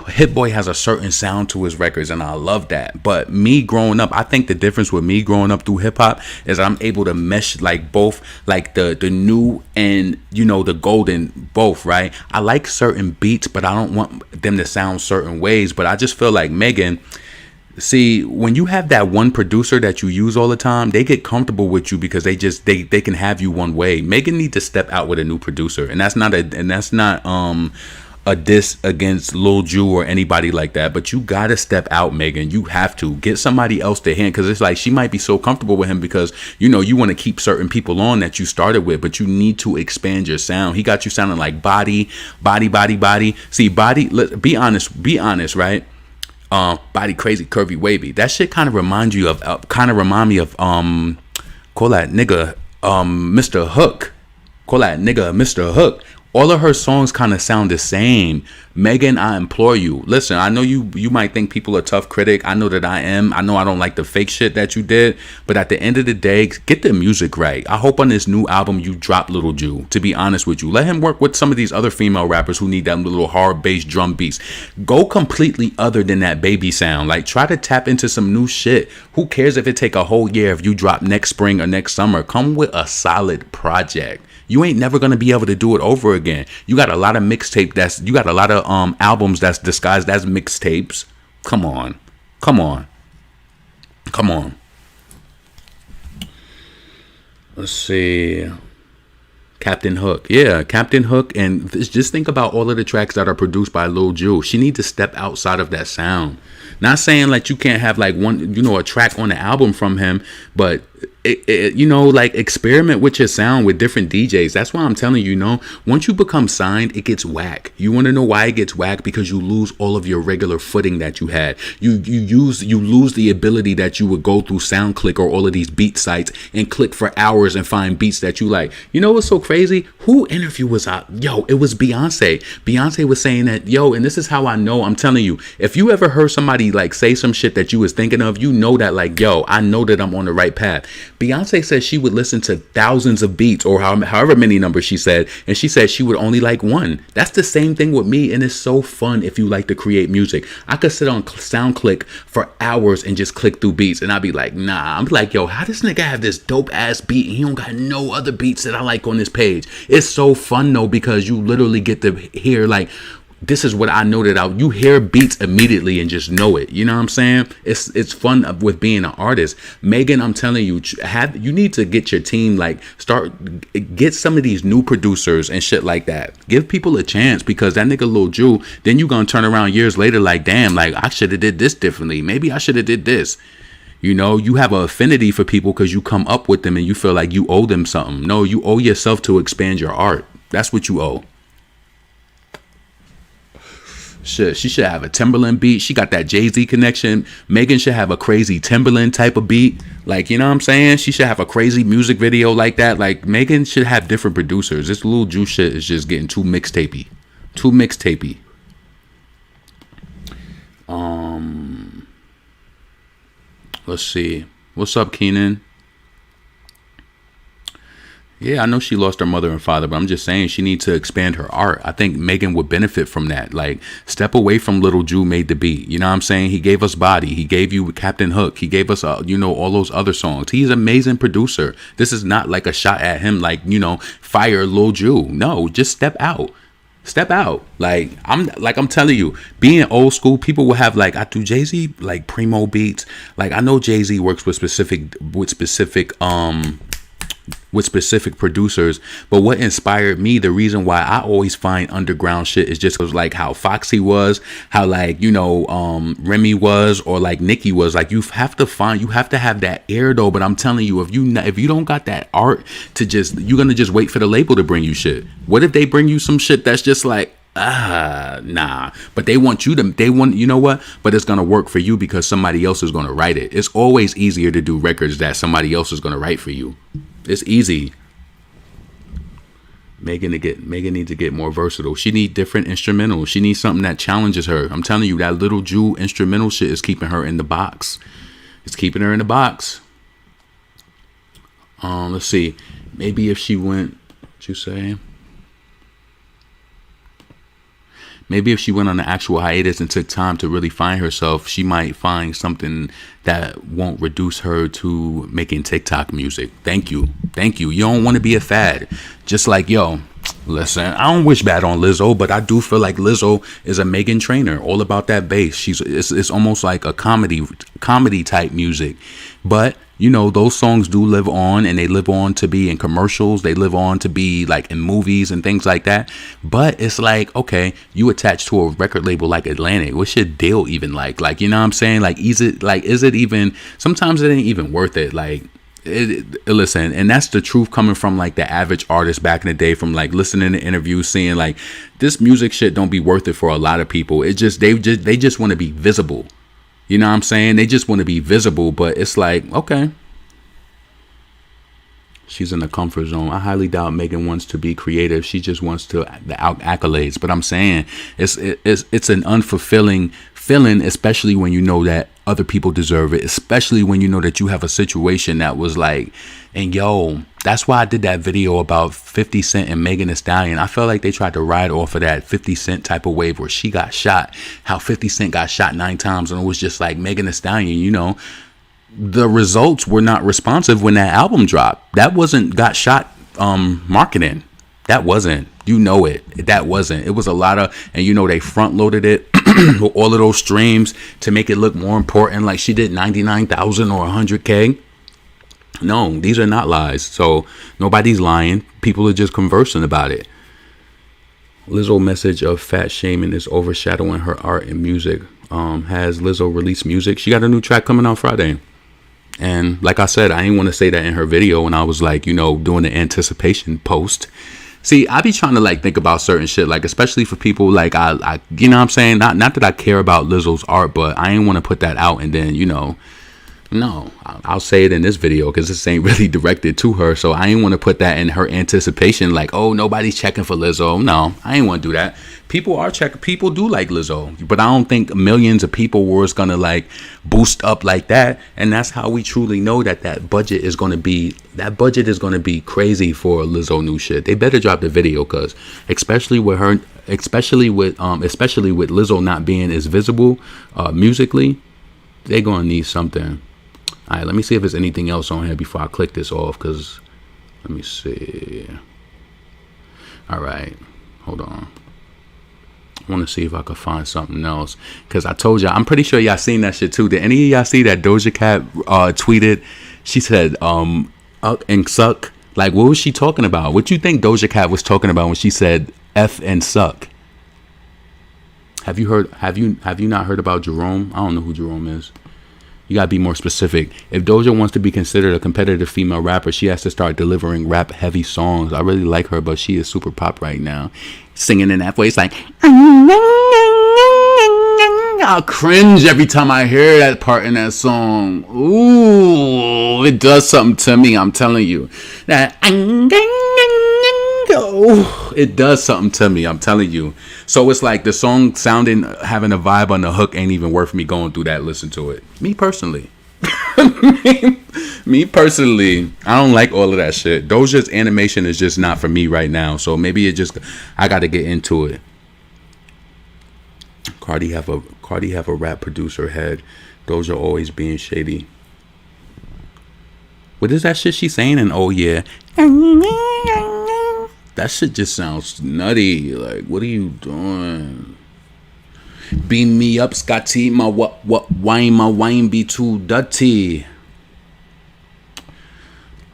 Hit Boy has a certain sound to his records, and I love that. But me growing up, I think the difference with me growing up through hip hop is I'm able to mesh like both, like the new and the golden both. Right? I like certain beats, but I don't want them to sound certain ways. But I just feel like Megan. See, when you have that one producer that you use all the time, they get comfortable with you because they can have you one way. Megan need to step out with a new producer, and that's not a diss against Lil Ju or anybody like that. But you gotta step out, Megan. You have to get somebody else to hand, because it's like she might be so comfortable with him because you want to keep certain people on that you started with, but you need to expand your sound. He got you sounding like body. See, body. Be honest, right? Body crazy, curvy, wavy. That shit kind of remind me of call that nigga Mr. Hook. Call that nigga Mr. Hook. All of her songs kind of sound the same. Megan, I implore you. Listen, I know you might think people are tough critic. I know that I am. I know I don't like the fake shit that you did. But at the end of the day, get the music right. I hope on this new album you drop Lil Ju, to be honest with you. Let him work with some of these other female rappers who need that little hard bass drum beats. Go completely other than that baby sound. Like, try to tap into some new shit. Who cares if it take a whole year if you drop next spring or next summer? Come with a solid project. You ain't never gonna be able to do it over again. You got a lot of you got a lot of albums that's disguised as mixtapes. Come on. Let's see. Captain Hook. Yeah, Captain Hook. And just think about all of the tracks that are produced by Lil Ju. She needs to step outside of that sound. Not saying like you can't have like one, a track on the album from him, but like experiment with your sound with different DJs. That's why I'm telling you, once you become signed, it gets whack. You want to know why it gets whack? Because you lose all of your regular footing that you had. You lose the ability that you would go through SoundClick or all of these beat sites and click for hours and find beats that you like. You know what's so crazy? Who interview was out? Yo, it was Beyonce. Beyonce was saying that, and this is how I know. I'm telling you, if you ever heard somebody like say some shit that you was thinking of, that like, I know that I'm on the right path. Beyonce said she would listen to thousands of beats or however many numbers she said, and she said she would only like one. That's the same thing with me, and it's so fun if you like to create music. I could sit on SoundClick for hours and just click through beats, and I'd be like, nah. I'm like, how this nigga have this dope ass beat and he don't got no other beats that I like on this page? It's so fun though, because you literally get to hear like, this is what I know that you hear beats immediately and just know it. You know what I'm saying? It's fun with being an artist. Megan, I'm telling you, you need to get your team, like get some of these new producers and shit like that. Give people a chance, because that nigga Lil Ju, then you gonna turn around years later like, damn, like I should have did this differently. Maybe I should have did this. You have an affinity for people because you come up with them and you feel like you owe them something. No, you owe yourself to expand your art. That's what you owe. Shit, she should have a Timberland beat. She got that Jay-Z connection. Megan should have a crazy Timberland type of beat. Like, you know what I'm saying? She should have a crazy music video like that. Like, Megan should have different producers. This Lil Ju shit is just getting too mixtapey. Let's see. What's up, Keenan? Yeah, I know she lost her mother and father, but I'm just saying she needs to expand her art. I think Megan would benefit from that. Like, step away from Lil Ju made the beat. You know what I'm saying? He gave us Body. He gave you Captain Hook. He gave us, all those other songs. He's an amazing producer. This is not like a shot at him, like, fire Lil Ju. No, just step out. Like I'm telling you, being old school, people will have like, I do Jay-Z like primo beats. Like, I know Jay-Z works with specific producers, but what inspired me, the reason why I always find underground shit is just cause like how Foxy was, how like Remy was, or like Nicki was. Like, you have to have that air though. But I'm telling you, if you don't got that art to you're gonna just wait for the label to bring you shit. What if they bring you some shit that's just like, nah, but they want but it's gonna work for you because somebody else is gonna write it. It's always easier to do records that somebody else is gonna write for you. It's easy. Megan needs to get more versatile. She needs different instrumentals. She needs something that challenges her. I'm telling you, that Lil Ju instrumental shit is keeping her in the box. It's keeping her in the box. Let's see. Maybe if she went, what you say? Maybe if she went on an actual hiatus and took time to really find herself, she might find something that won't reduce her to making TikTok music. Thank you. You don't want to be a fad. Just like, yo, listen, I don't wish bad on Lizzo, but I do feel like Lizzo is a Megan Trainor, all about that bass. It's almost like a comedy type music. But you know, those songs do live on, and they live on to be in commercials. They live on to be like in movies and things like that. But it's like, okay, you attached to a record label like Atlantic. What's your deal even like? Like, you know what I'm saying? Like, is it even, sometimes it ain't even worth it. Like, listen, and that's the truth coming from like the average artist back in the day, from like listening to interviews, seeing like this music shit don't be worth it for a lot of people. It just, they just want to be visible. You know what I'm saying? They just want to be visible, but it's like, okay. She's in the comfort zone. I highly doubt Megan wants to be creative. She just wants the accolades. But I'm saying it's an unfulfilling feeling, especially when you know that other people deserve it, especially when you know that you have a situation that was like, and yo, that's why I did that video about 50 Cent and Megan Thee Stallion. I felt like they tried to ride off of that 50 Cent type of wave where she got shot, how 50 Cent got shot 9 times, and it was just like Megan Thee Stallion, you know, the results were not responsive when that album dropped. That wasn't got shot marketing. That wasn't, you know it. That wasn't. It was a lot of, and you know, they front loaded it with all of those streams to make it look more important. Like she did 99,000 or 100K. No, these are not lies. So nobody's lying. People are just conversing about it. Lizzo message of fat shaming is overshadowing her art and music. Has Lizzo released music? She got a new track coming out Friday. And like I said, I didn't want to say that in her video when I was like, you know, doing the anticipation post. See, I be trying to like think about certain shit, like especially for people like I you know what I'm saying? Not that I care about Lizzo's art, but I ain't want to put that out and then, you know, no, I'll say it in this video because this ain't really directed to her. So I ain't want to put that in her anticipation like, oh, nobody's checking for Lizzo. No, I ain't want to do that. People are checking. People do like Lizzo, but I don't think millions of people were going to like boost up like that. And that's how we truly know that budget is going to be crazy for Lizzo new shit. They better drop the video because especially with Lizzo not being as visible musically, they're going to need something. All right, let me see if there's anything else on here before I click this off, because let me see. All right, hold on. I want to see if I could find something else, because I told y'all, I'm pretty sure y'all seen that shit too. Did any of y'all see that Doja Cat tweeted? She said, "Up and suck." Like, what was she talking about? What you think Doja Cat was talking about when she said "F and suck"? Have you heard? Have you not heard about Jerome? I don't know who Jerome is. You gotta be more specific. If Doja wants to be considered a competitive female rapper, she has to start delivering rap heavy songs. I really like her, but she is super pop right now. Singing in that voice like I'll cringe every time I hear that part in that song. Ooh, it does something to me, I'm telling you. That it does something to me, I'm telling you. So it's like the song having a vibe on the hook ain't even worth me going through that, listen to it. Me personally. Me personally, I don't like all of that shit. Doja's animation is just not for me right now. So maybe I gotta get into it. Cardi have a rap producer head. Doja always being shady. What is that shit she's saying? And oh yeah. That shit just sounds nutty. Like, what are you doing? Beam me up, Scotty. My wine be too dirty.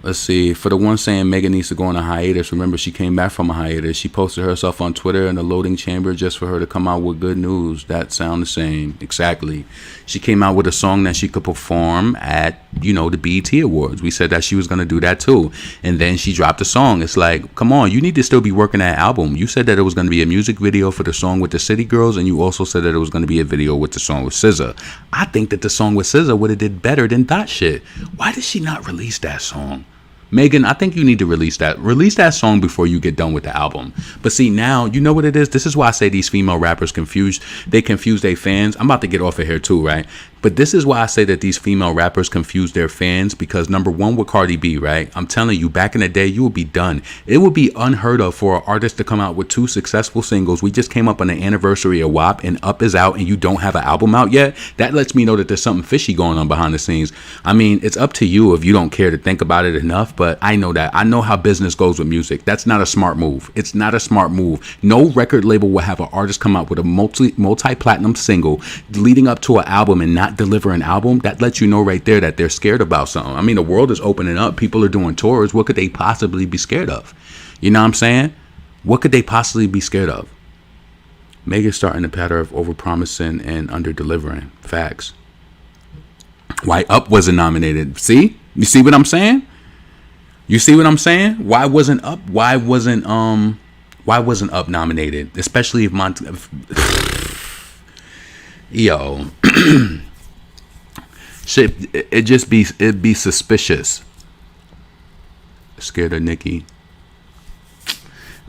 Let's see. For the one saying Megan needs to go on a hiatus, remember she came back from a hiatus. She posted herself on Twitter in the loading chamber just for her to come out with good news. That sound the same. Exactly. She came out with a song that she could perform at, you know, the BET Awards. We said that she was going to do that too. And then she dropped a song. It's like, come on, you need to still be working that album. You said that it was going to be a music video for the song with the City Girls, and you also said that it was going to be a video with the song with SZA. I think that the song with SZA would have did better than that shit. Why did she not release that song? Megan, I think you need to release that song before you get done with the album. But see, now, you know what it is? This is why I say these female rappers confuse their fans. I'm about to get off of here too, right? But this is why I say that these female rappers confuse their fans, because number one, with Cardi B, right? I'm telling you, back in the day, you would be done. It would be unheard of for an artist to come out with 2 successful singles. We just came up on the anniversary of WAP, and Up is out, and you don't have an album out yet. That lets me know that there's something fishy going on behind the scenes. I mean, it's up to you if you don't care to think about it enough, but I know that. I know how business goes with music. That's not a smart move. It's not a smart move. No record label will have an artist come out with a multi-platinum single leading up to an album and not deliver an album. That lets you know right there that they're scared about something. I mean, the world is opening up. People are doing tours. What could they possibly be scared of? You know what I'm saying? What could they possibly be scared of? Megan's starting a pattern of overpromising and under-delivering. Facts. Why Up wasn't nominated? See? You see what I'm saying? You see what I'm saying? Why wasn't Up nominated? Especially if yo. Shit, it'd be suspicious. Scared of Nicki.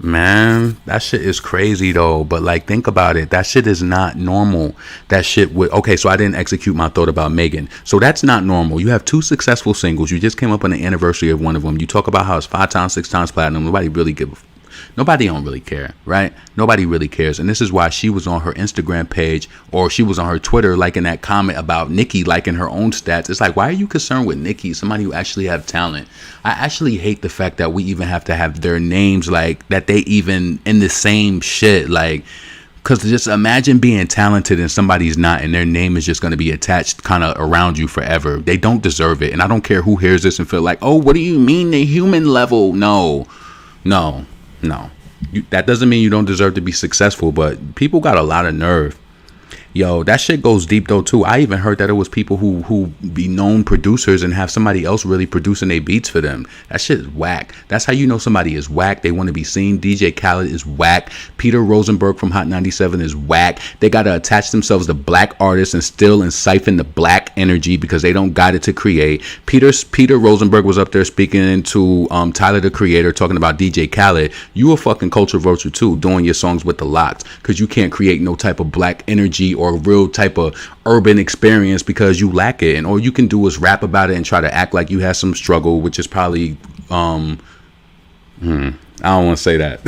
Man, that shit is crazy though. But like, think about it. That shit is not normal. That shit would. Okay, so I didn't execute my thought about Megan. So that's not normal. You have 2 successful singles. You just came up on the anniversary of one of them. You talk about how it's 5 times, 6 times platinum. Nobody don't really care, right? Nobody really cares. And this is why she was on her Instagram page, or she was on her Twitter liking that comment about Nicki liking her own stats. It's like, why are you concerned with Nicki, somebody who actually have talent? I actually hate the fact that we even have to have their names, like, that they even in the same shit, like, because just imagine being talented and somebody's not, and their name is just going to be attached kind of around you forever. They don't deserve it. And I don't care who hears this and feel like, oh, what do you mean the human level? No. That doesn't mean you don't deserve to be successful, but people got a lot of nerve. Yo, that shit goes deep though too. I even heard that it was people who be known producers and have somebody else really producing their beats for them. That shit is whack. That's how you know somebody is whack. They want to be seen. DJ Khaled is whack. Peter Rosenberg from Hot 97 is whack. They got to attach themselves to black artists and still and siphon the black energy because they don't got it to create. Peter Rosenberg was up there speaking into Tyler the Creator, talking about DJ Khaled. You a fucking culture vulture too, doing your songs with the locks, because you can't create no type of black energy or real type of urban experience because you lack it. And all you can do is rap about it and try to act like you had some struggle, which is probably I don't want to say that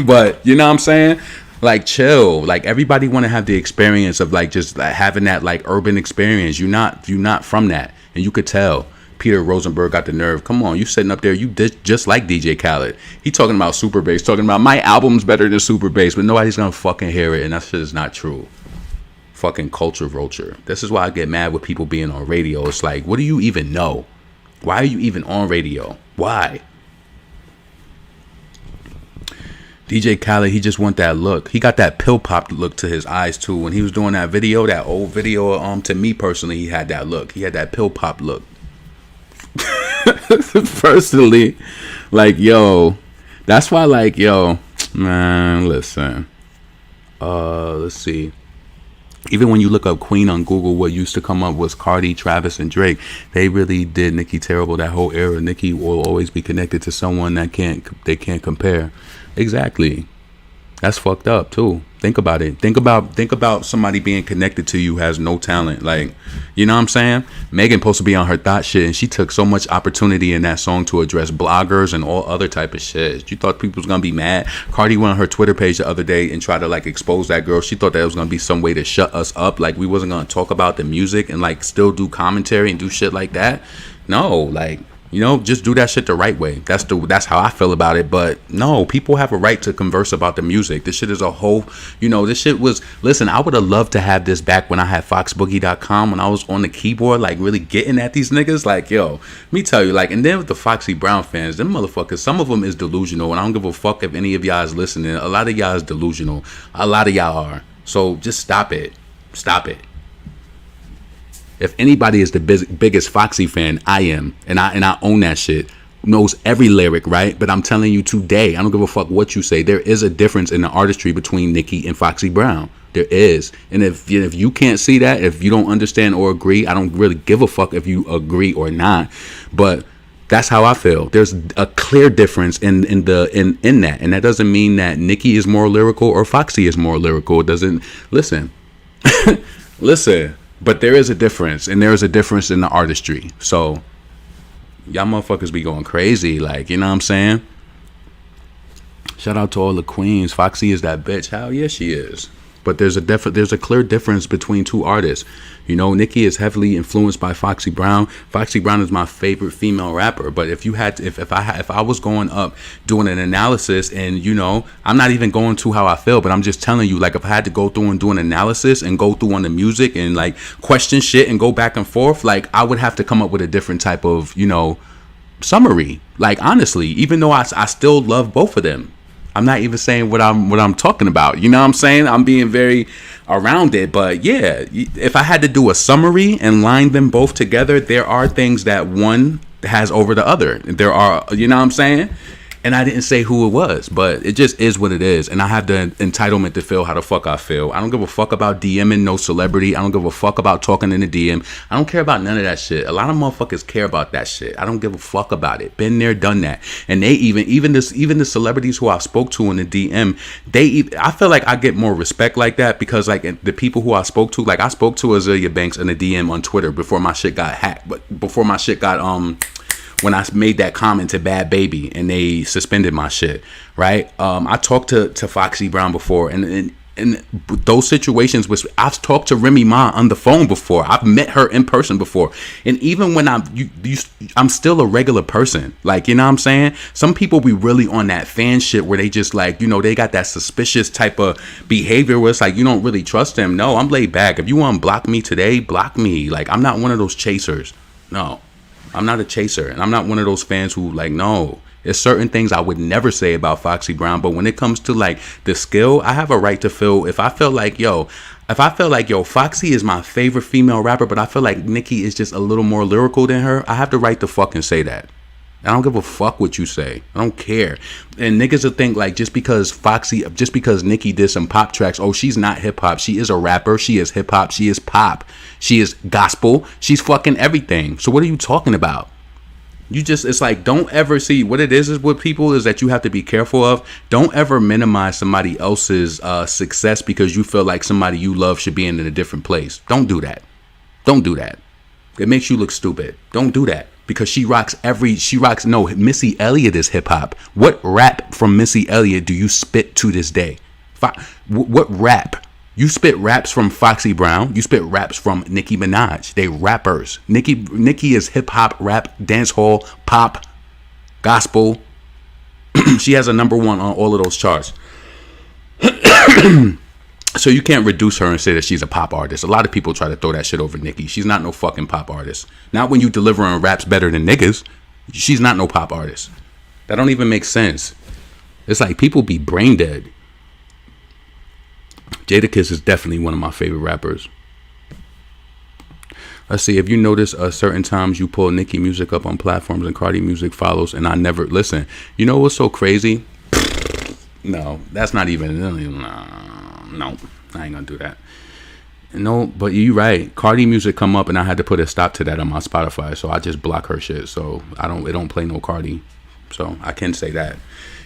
but you know what I'm saying, like, chill. Like, everybody want to have the experience of like just like having that like urban experience. You're not from that, and you could tell. Peter Rosenberg got the nerve. Come on, you sitting up there, you did just like DJ Khaled. He talking about super bass, talking about my album's better than super bass, but nobody's gonna fucking hear it, and that shit is not true. Fucking culture vulture. This is why I get mad with people being on radio. It's like, what do you even know? Why are you even on radio? Why? DJ Khaled, he just want that look. He got that pill pop look to his eyes too. When he was doing that video, that old video, to me personally, he had that look. He had that pill pop look. Personally, like, yo, that's why, like, yo, man, listen. Let's see. Even when you look up Queen on Google, what used to come up was Cardi, Travis, and Drake. They really did Nicki terrible that whole era. Nicki will always be connected to someone that they can't compare. Exactly. That's fucked up too. Think about it. Think about somebody being connected to you who has no talent. Like, you know what I'm saying? Megan supposed to be on her thought shit, and she took so much opportunity in that song to address bloggers and all other type of shit. You thought people was gonna be mad? Cardi went on her Twitter page the other day and tried to like expose that girl. She thought that was gonna be some way to shut us up, like we wasn't gonna talk about the music and like still do commentary and do shit like that. No, like, you know, just do that shit the right way. That's how I feel about it. But no, people have a right to converse about the music. This shit is a whole, you know, this shit was, listen, I would have loved to have this back when I had foxboogie.com, when I was on the keyboard, like really getting at these niggas. Like, yo, let me tell you, like, and then with the Foxy Brown fans, them motherfuckers, some of them is delusional, and I don't give a fuck if any of y'all is listening. A lot of y'all is delusional. A lot of y'all are. So just stop it. Stop it. If anybody is the biggest Foxy fan, I am, and I own that shit. Knows every lyric, right? But I'm telling you today, I don't give a fuck what you say. There is a difference in the artistry between Nicki and Foxy Brown. There is, and if you can't see that, if you don't understand or agree, I don't really give a fuck if you agree or not. But that's how I feel. There's a clear difference in that, and that doesn't mean that Nicki is more lyrical or Foxy is more lyrical. It doesn't. Listen. But there is a difference, and there is a difference in the artistry. So y'all motherfuckers be going crazy, like, you know what I'm saying? Shout out to all the queens. Foxy is that bitch. Hell yeah, she is. But there's a clear difference between two artists. You know, Nicki is heavily influenced by Foxy Brown. Foxy Brown is my favorite female rapper. But if you had to, if I was going up doing an analysis, and you know, I'm not even going to how I feel, but I'm just telling you, like, if I had to go through and do an analysis and go through on the music and like question shit and go back and forth, like, I would have to come up with a different type of, you know, summary. Like, honestly, even though I still love both of them. I'm not even saying what I'm talking about. You know what I'm saying? I'm being very around it. But yeah, if I had to do a summary and line them both together, there are things that one has over the other. There are, you know what I'm saying? And I didn't say who it was, but it just is what it is. And I have the entitlement to feel how the fuck I feel. I don't give a fuck about DMing no celebrity. I don't give a fuck about talking in the DM. I don't care about none of that shit. A lot of motherfuckers care about that shit. I don't give a fuck about it. Been there, done that. And they even the celebrities who I spoke to in the DM, I feel like I get more respect like that because like the people who I spoke to, like I spoke to Azealia Banks in the DM on Twitter before my shit got hacked, but before my shit got when I made that comment to Bad Baby and they suspended my shit, right? I talked to Foxy Brown before, and those situations was I've talked to Remy Ma on the phone before. I've met her in person before, and even when I'm still a regular person. Like, you know what I'm saying? Some people be really on that fan shit where they just like, you know, they got that suspicious type of behavior where it's like you don't really trust them. No, I'm laid back. If you want to block me today, block me. Like, I'm not one of those chasers. No. I'm not a chaser, and I'm not one of those fans who like, no, there's certain things I would never say about Foxy Brown, but when it comes to like the skill, I have a right to feel, if I feel like, Foxy is my favorite female rapper, but I feel like Nicki is just a little more lyrical than her, I have the right to fucking say that. I don't give a fuck what you say. I don't care. And niggas will think like just because Nicki did some pop tracks, oh, she's not hip hop. She is a rapper. She is hip hop. She is pop. She is gospel. She's fucking everything. So what are you talking about? It's like, don't ever see what it is with people is that you have to be careful of. Don't ever minimize somebody else's success because you feel like somebody you love should be in a different place. Don't do that. Don't do that. It makes you look stupid. Don't do that. Because Missy Elliott is hip hop. What rap from Missy Elliott do you spit to this day? What rap? You spit raps from Foxy Brown. You spit raps from Nicki Minaj. They rappers. Nicki is hip hop, rap, dancehall, pop, gospel. She has a number one on all of those charts. So you can't reduce her and say that she's a pop artist. A lot of people try to throw that shit over Nicki. She's not no fucking pop artist. Not when you delivering raps better than niggas. She's not no pop artist. That don't even make sense. It's like people be brain dead. Jadakiss is definitely one of my favorite rappers. Let's see. If you notice, certain times you pull Nicki music up on platforms and Cardi music follows, and I never listen. You know what's so crazy? No, that's not even. No, I ain't gonna do that. No, but you right. Cardi music come up, and I had to put a stop to that on my Spotify, so I just block her shit. So it don't play no Cardi. So I can say that.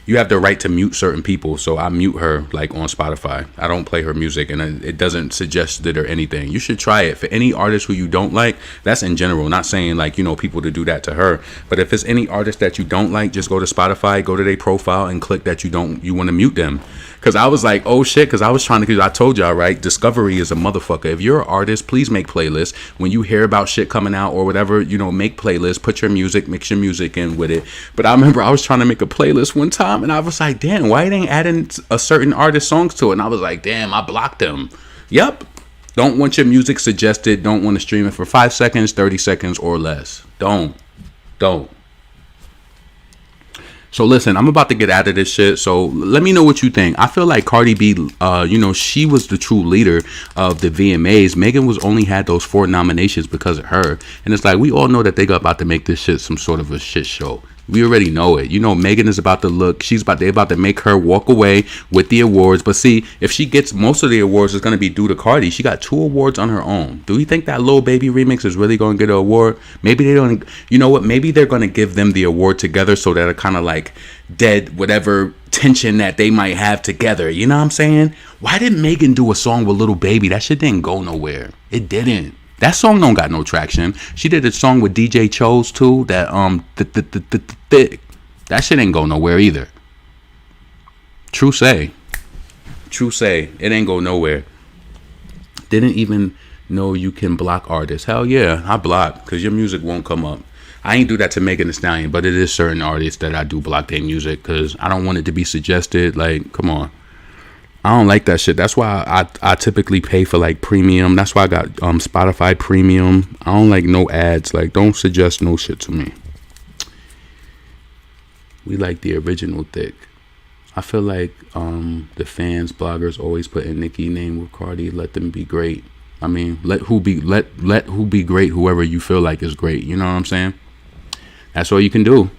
You have the right to mute certain people, so I mute her like on Spotify. I don't play her music, and it doesn't suggest it or anything. You should try it for any artist who you don't like. That's in general, not saying like, you know, people to do that to her. But if it's any artist that you don't like, just go to Spotify, go to their profile, and click that you want to mute them. Because I was like, oh shit, because I told y'all, right? Discovery is a motherfucker. If you're an artist, please make playlists. When you hear about shit coming out or whatever, you know, make playlists, put your music, mix your music in with it. But I remember I was trying to make a playlist one time, and I was like, damn, why they ain't adding a certain artist songs to it? And I was like, damn, I blocked them. Yep. Don't want your music suggested. Don't want to stream it for 5 seconds, 30 seconds or less. Don't. So listen, I'm about to get out of this shit. So let me know what you think. I feel like Cardi B, you know, she was the true leader of the VMAs. Megan only had those 4 nominations because of her. And it's like, we all know that they got about to make this shit some sort of a shit show. We already know it. You know, Megan is about to look. They about to make her walk away with the awards. But see, if she gets most of the awards, it's going to be due to Cardi. She got 2 awards on her own. Do you think that Lil Baby remix is really going to get an award? Maybe they don't. You know what? Maybe they're going to give them the award together so that it kind of like dead whatever tension that they might have together. You know what I'm saying? Why didn't Megan do a song with Lil Baby? That shit didn't go nowhere. It didn't. That song don't got no traction. She did a song with DJ Chose too. That thick. That shit ain't go nowhere either. True say, it ain't go nowhere. Didn't even know you can block artists. Hell yeah, I block because your music won't come up. I ain't do that to Megan Thee Stallion, but it is certain artists that I do block their music because I don't want it to be suggested. Like, come on. I don't like that shit. That's why I typically pay for like premium. That's why I got Spotify premium. I don't like no ads. Like, don't suggest no shit to me. We like the original thick. I feel like the fans, bloggers always put in Nicki name with Cardi. Let them be great. I mean, let who be great. Whoever you feel like is great. You know what I'm saying? That's all you can do.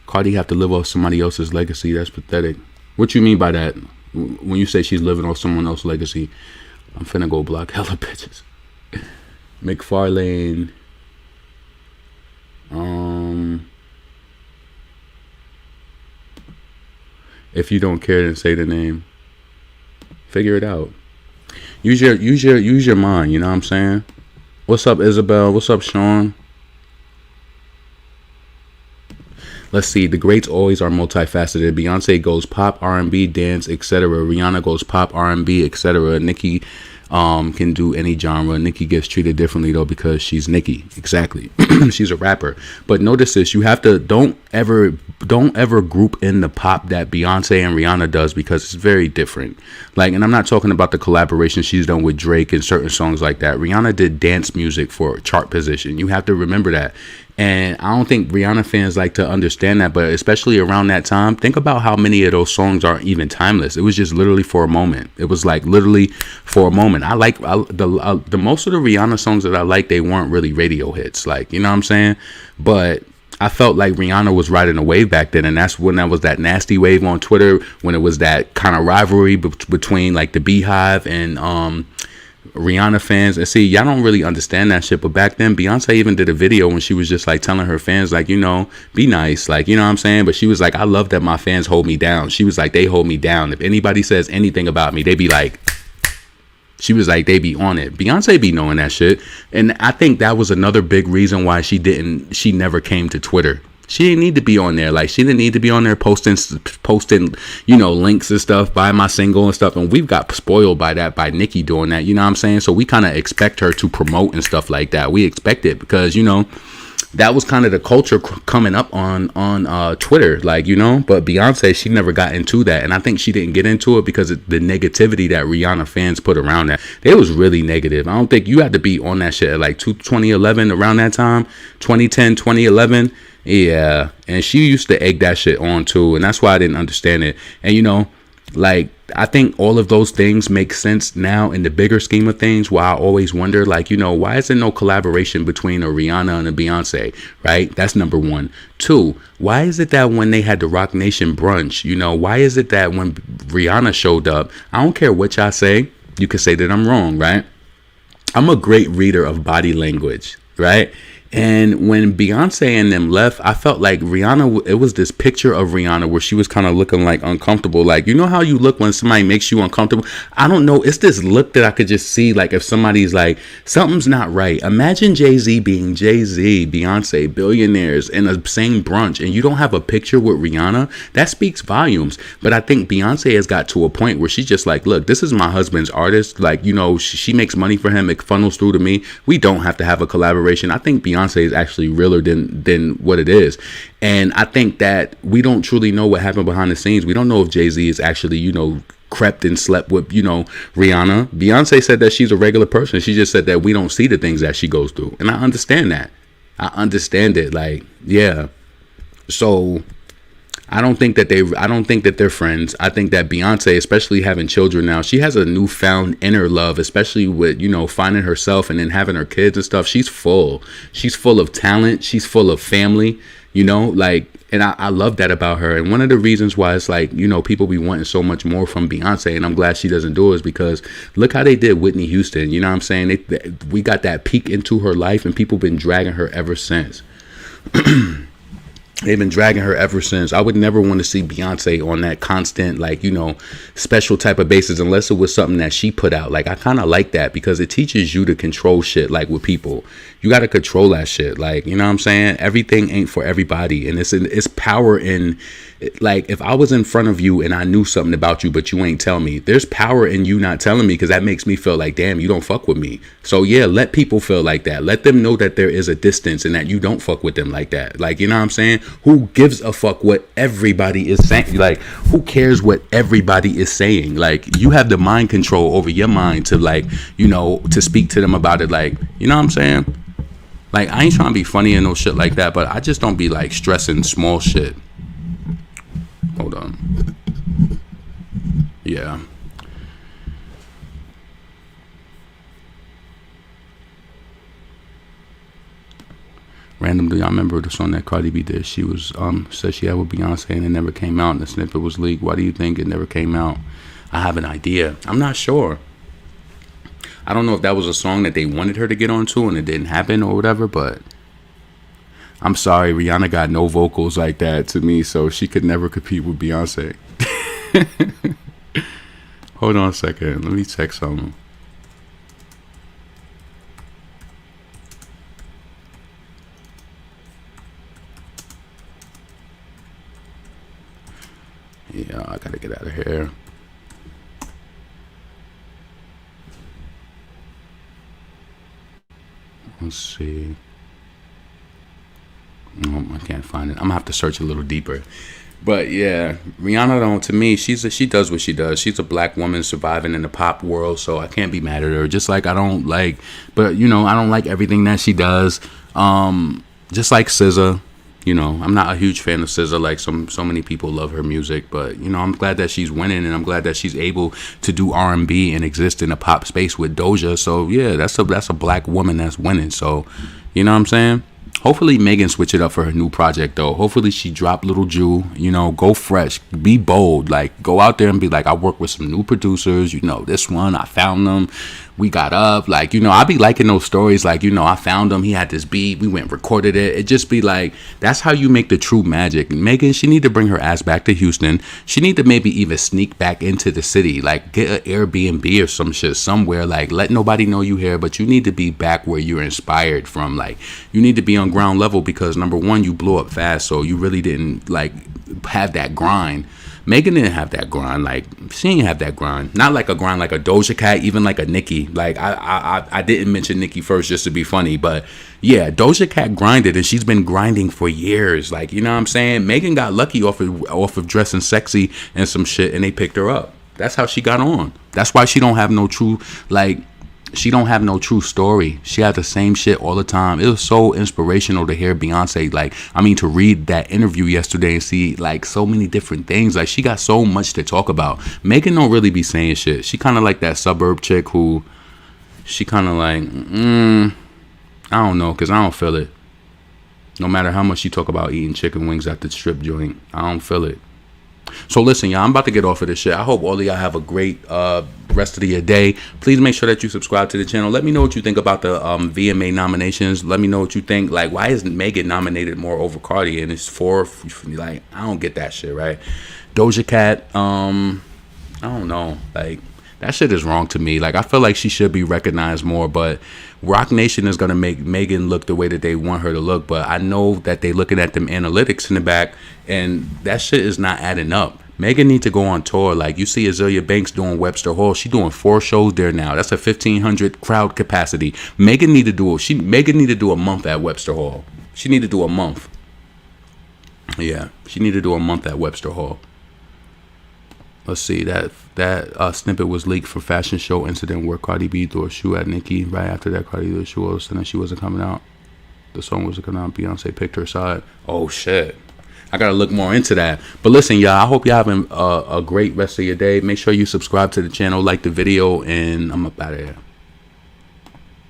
Cardi have to live off somebody else's legacy. That's pathetic. What you mean by that? When you say she's living off someone else's legacy, I'm finna go block hella bitches. McFarlane. If you don't care, then say the name. Figure it out. Use your mind. You know what I'm saying? What's up, Isabel? What's up, Sean? Let's see. The greats always are multifaceted. Beyonce goes pop, R&B, dance, etc. Rihanna goes pop, R&B, etc. Nicki can do any genre. Nicki gets treated differently though because she's Nicki. Exactly. She's a rapper. But notice this: you have to don't ever group in the pop that Beyonce and Rihanna does because it's very different. Like, and I'm not talking about the collaboration she's done with Drake and certain songs like that. Rihanna did dance music for chart position. You have to remember that. And I don't think Rihanna fans like to understand that, but especially around that time, think about how many of those songs aren't even timeless. It was just literally for a moment. It was like literally for a moment. The most of the Rihanna songs that I like, they weren't really radio hits. Like, you know what I'm saying? But I felt like Rihanna was riding a wave back then, and that's when that was that nasty wave on Twitter, when it was that kind of rivalry between like the Beehive and Rihanna fans. And see, y'all don't really understand that shit, but back then Beyonce even did a video when she was just like telling her fans, like, you know, be nice, like, you know what I'm saying? But she was like, I love that my fans hold me down. She was like, they hold me down. If anybody says anything about me, they be like, she was like, they be on it. Beyonce be knowing that shit. And I think that was another big reason why she never came to Twitter. She didn't need to be on there. Like, she didn't need to be on there posting, you know, links and stuff, buy my single and stuff. And we've got spoiled by that, by Nicki doing that. You know what I'm saying? So we kind of expect her to promote and stuff like that. We expect it because, you know, that was kind of the culture coming up on Twitter, like, you know. But Beyonce, she never got into that. And I think she didn't get into it because of the negativity that Rihanna fans put around that. It was really negative. I don't think you had to be on that shit at like 2011, around that time, 2010, 2011. Yeah, and she used to egg that shit on too, and that's why I didn't understand it. And you know, like, I think all of those things make sense now in the bigger scheme of things. Why I always wonder, like, you know, why is there no collaboration between a Rihanna and a Beyonce, right? That's number one. Two, why is it that when they had the Rock Nation brunch, you know, why is it that when Rihanna showed up, I don't care what y'all say, you can say that I'm wrong, right? I'm a great reader of body language, right? And when Beyonce and them left, I felt like Rihanna, it was this picture of Rihanna where she was kind of looking like uncomfortable. Like, you know how you look when somebody makes you uncomfortable? I don't know. It's this look that I could just see, like, if somebody's like, something's not right. Imagine Jay-Z being Jay-Z, Beyonce, billionaires in the same brunch, and you don't have a picture with Rihanna. That speaks volumes. But I think Beyonce has got to a point where she's just like, look, this is my husband's artist. Like, you know, she makes money for him. It funnels through to me. We don't have to have a collaboration. I think Beyonce is actually realer than what it is. And I think that we don't truly know what happened behind the scenes. We don't know if Jay-Z is actually, you know, crept and slept with, you know, Rihanna. Beyonce said that she's a regular person. She just said that we don't see the things that she goes through. And I understand that. I understand it. Like, yeah. So I don't think that they're friends. I think that Beyonce, especially having children now, she has a newfound inner love, especially with, you know, finding herself and then having her kids and stuff. She's full of talent. She's full of family, you know, like, and I love that about her. And one of the reasons why it's like, you know, people be wanting so much more from Beyonce, and I'm glad she doesn't do it, is because look how they did Whitney Houston. You know what I'm saying? We got that peek into her life, and people been dragging her ever since. They've been dragging her ever since. I would never want to see Beyonce on that constant, like, you know, special type of basis unless it was something that she put out. Like, I kind of like that because it teaches you to control shit, like, with people. You got to control that shit. Like, you know what I'm saying? Everything ain't for everybody. And it's power in, like, if I was in front of you and I knew something about you, but you ain't tell me, there's power in you not telling me because that makes me feel like, damn, you don't fuck with me. So, yeah, let people feel like that. Let them know that there is a distance and that you don't fuck with them like that. Like, you know what I'm saying? Who gives a fuck what everybody is saying? Like, who cares what everybody is saying? Like, you have the mind control over your mind to, like, you know, to speak to them about it. Like, you know what I'm saying? Like, I ain't trying to be funny and no shit like that, but I just don't be, like, stressing small shit. Hold on. Yeah. Random, do y'all remember the song that Cardi B did? She was said she had with Beyonce and it never came out, and the snippet was leaked. Why do you think it never came out? I have an idea. I'm not sure. I don't know if that was a song that they wanted her to get onto and it didn't happen or whatever, but I'm sorry, Rihanna got no vocals like that to me, so she could never compete with Beyonce. Hold on a second. Let me check something. Yeah, I gotta get out of here. Let's see. No, I can't find it. I'm gonna have to search a little deeper. But yeah, Rihanna, though, to me, she does what she does. She's a black woman surviving in the pop world, so I can't be mad at her. Just like I don't like, but you know, I don't like everything that she does. Just like SZA, you know, I'm not a huge fan of SZA. Like so many people love her music, but you know, I'm glad that she's winning, and I'm glad that she's able to do R&B and exist in a pop space with Doja. So yeah, that's a black woman that's winning. So, you know what I'm saying? Hopefully Megan switch it up for her new project though. Hopefully she drop Little Jew, you know, go fresh, be bold, like go out there and be like, I work with some new producers, you know, this one, I found them, we got up, like, you know, I be liking those stories, like, you know, I found him, he had this beat, we went recorded it. It just be like, that's how you make the true magic. Megan, she need to bring her ass back to Houston. She need to maybe even sneak back into the city, like get an Airbnb or some shit somewhere, like let nobody know you here, but you need to be back where you're inspired from. Like, you need to be on ground level because number one, you blew up fast, so you really didn't like have that grind. Megan didn't have that grind. Like, she didn't have that grind. Not like a grind like a Doja Cat, even like a Nicki. Like, I didn't mention Nicki first just to be funny, but yeah, Doja Cat grinded, and she's been grinding for years. Like, you know what I'm saying? Megan got lucky off of dressing sexy and some shit, and they picked her up. That's how she got on. That's why she don't have no true, like, she don't have no true story. She had the same shit all the time. It was so inspirational to hear Beyonce, like, I mean, to read that interview yesterday and see, like, so many different things. Like, she got so much to talk about. Megan don't really be saying shit. She kind of like that suburb chick who, she kind of like, I don't know, because I don't feel it. No matter how much she talk about eating chicken wings at the strip joint, I don't feel it. So listen, y'all, I'm about to get off of this shit. I hope all of y'all have a great rest of your day. Please make sure that you subscribe to the channel. Let me know what you think about the VMA nominations. Let me know what you think. Like, why isn't Megan nominated more over Cardi? And it's four. Like, I don't get that shit, right? Doja Cat, I don't know. Like, that shit is wrong to me. Like, I feel like she should be recognized more, but Rock Nation is going to make Megan look the way that they want her to look. But I know that they looking at them analytics in the back, and that shit is not adding up. Megan need to go on tour. Like, you see Azealia Banks doing Webster Hall. She doing 4 shows there now. That's a 1,500 crowd capacity. Megan need to do a month at Webster Hall. She need to do a month. Yeah, she need to do a month at Webster Hall. Let's see, that snippet was leaked for fashion show incident where Cardi B threw a shoe at Nicki. Right after that, Cardi threw a shoe, all of a sudden she wasn't coming out. The song wasn't coming out. Beyonce picked her side. Oh shit, I gotta look more into that. But listen, y'all, I hope y'all having a great rest of your day. Make sure you subscribe to the channel, like the video, and I'm up out of here.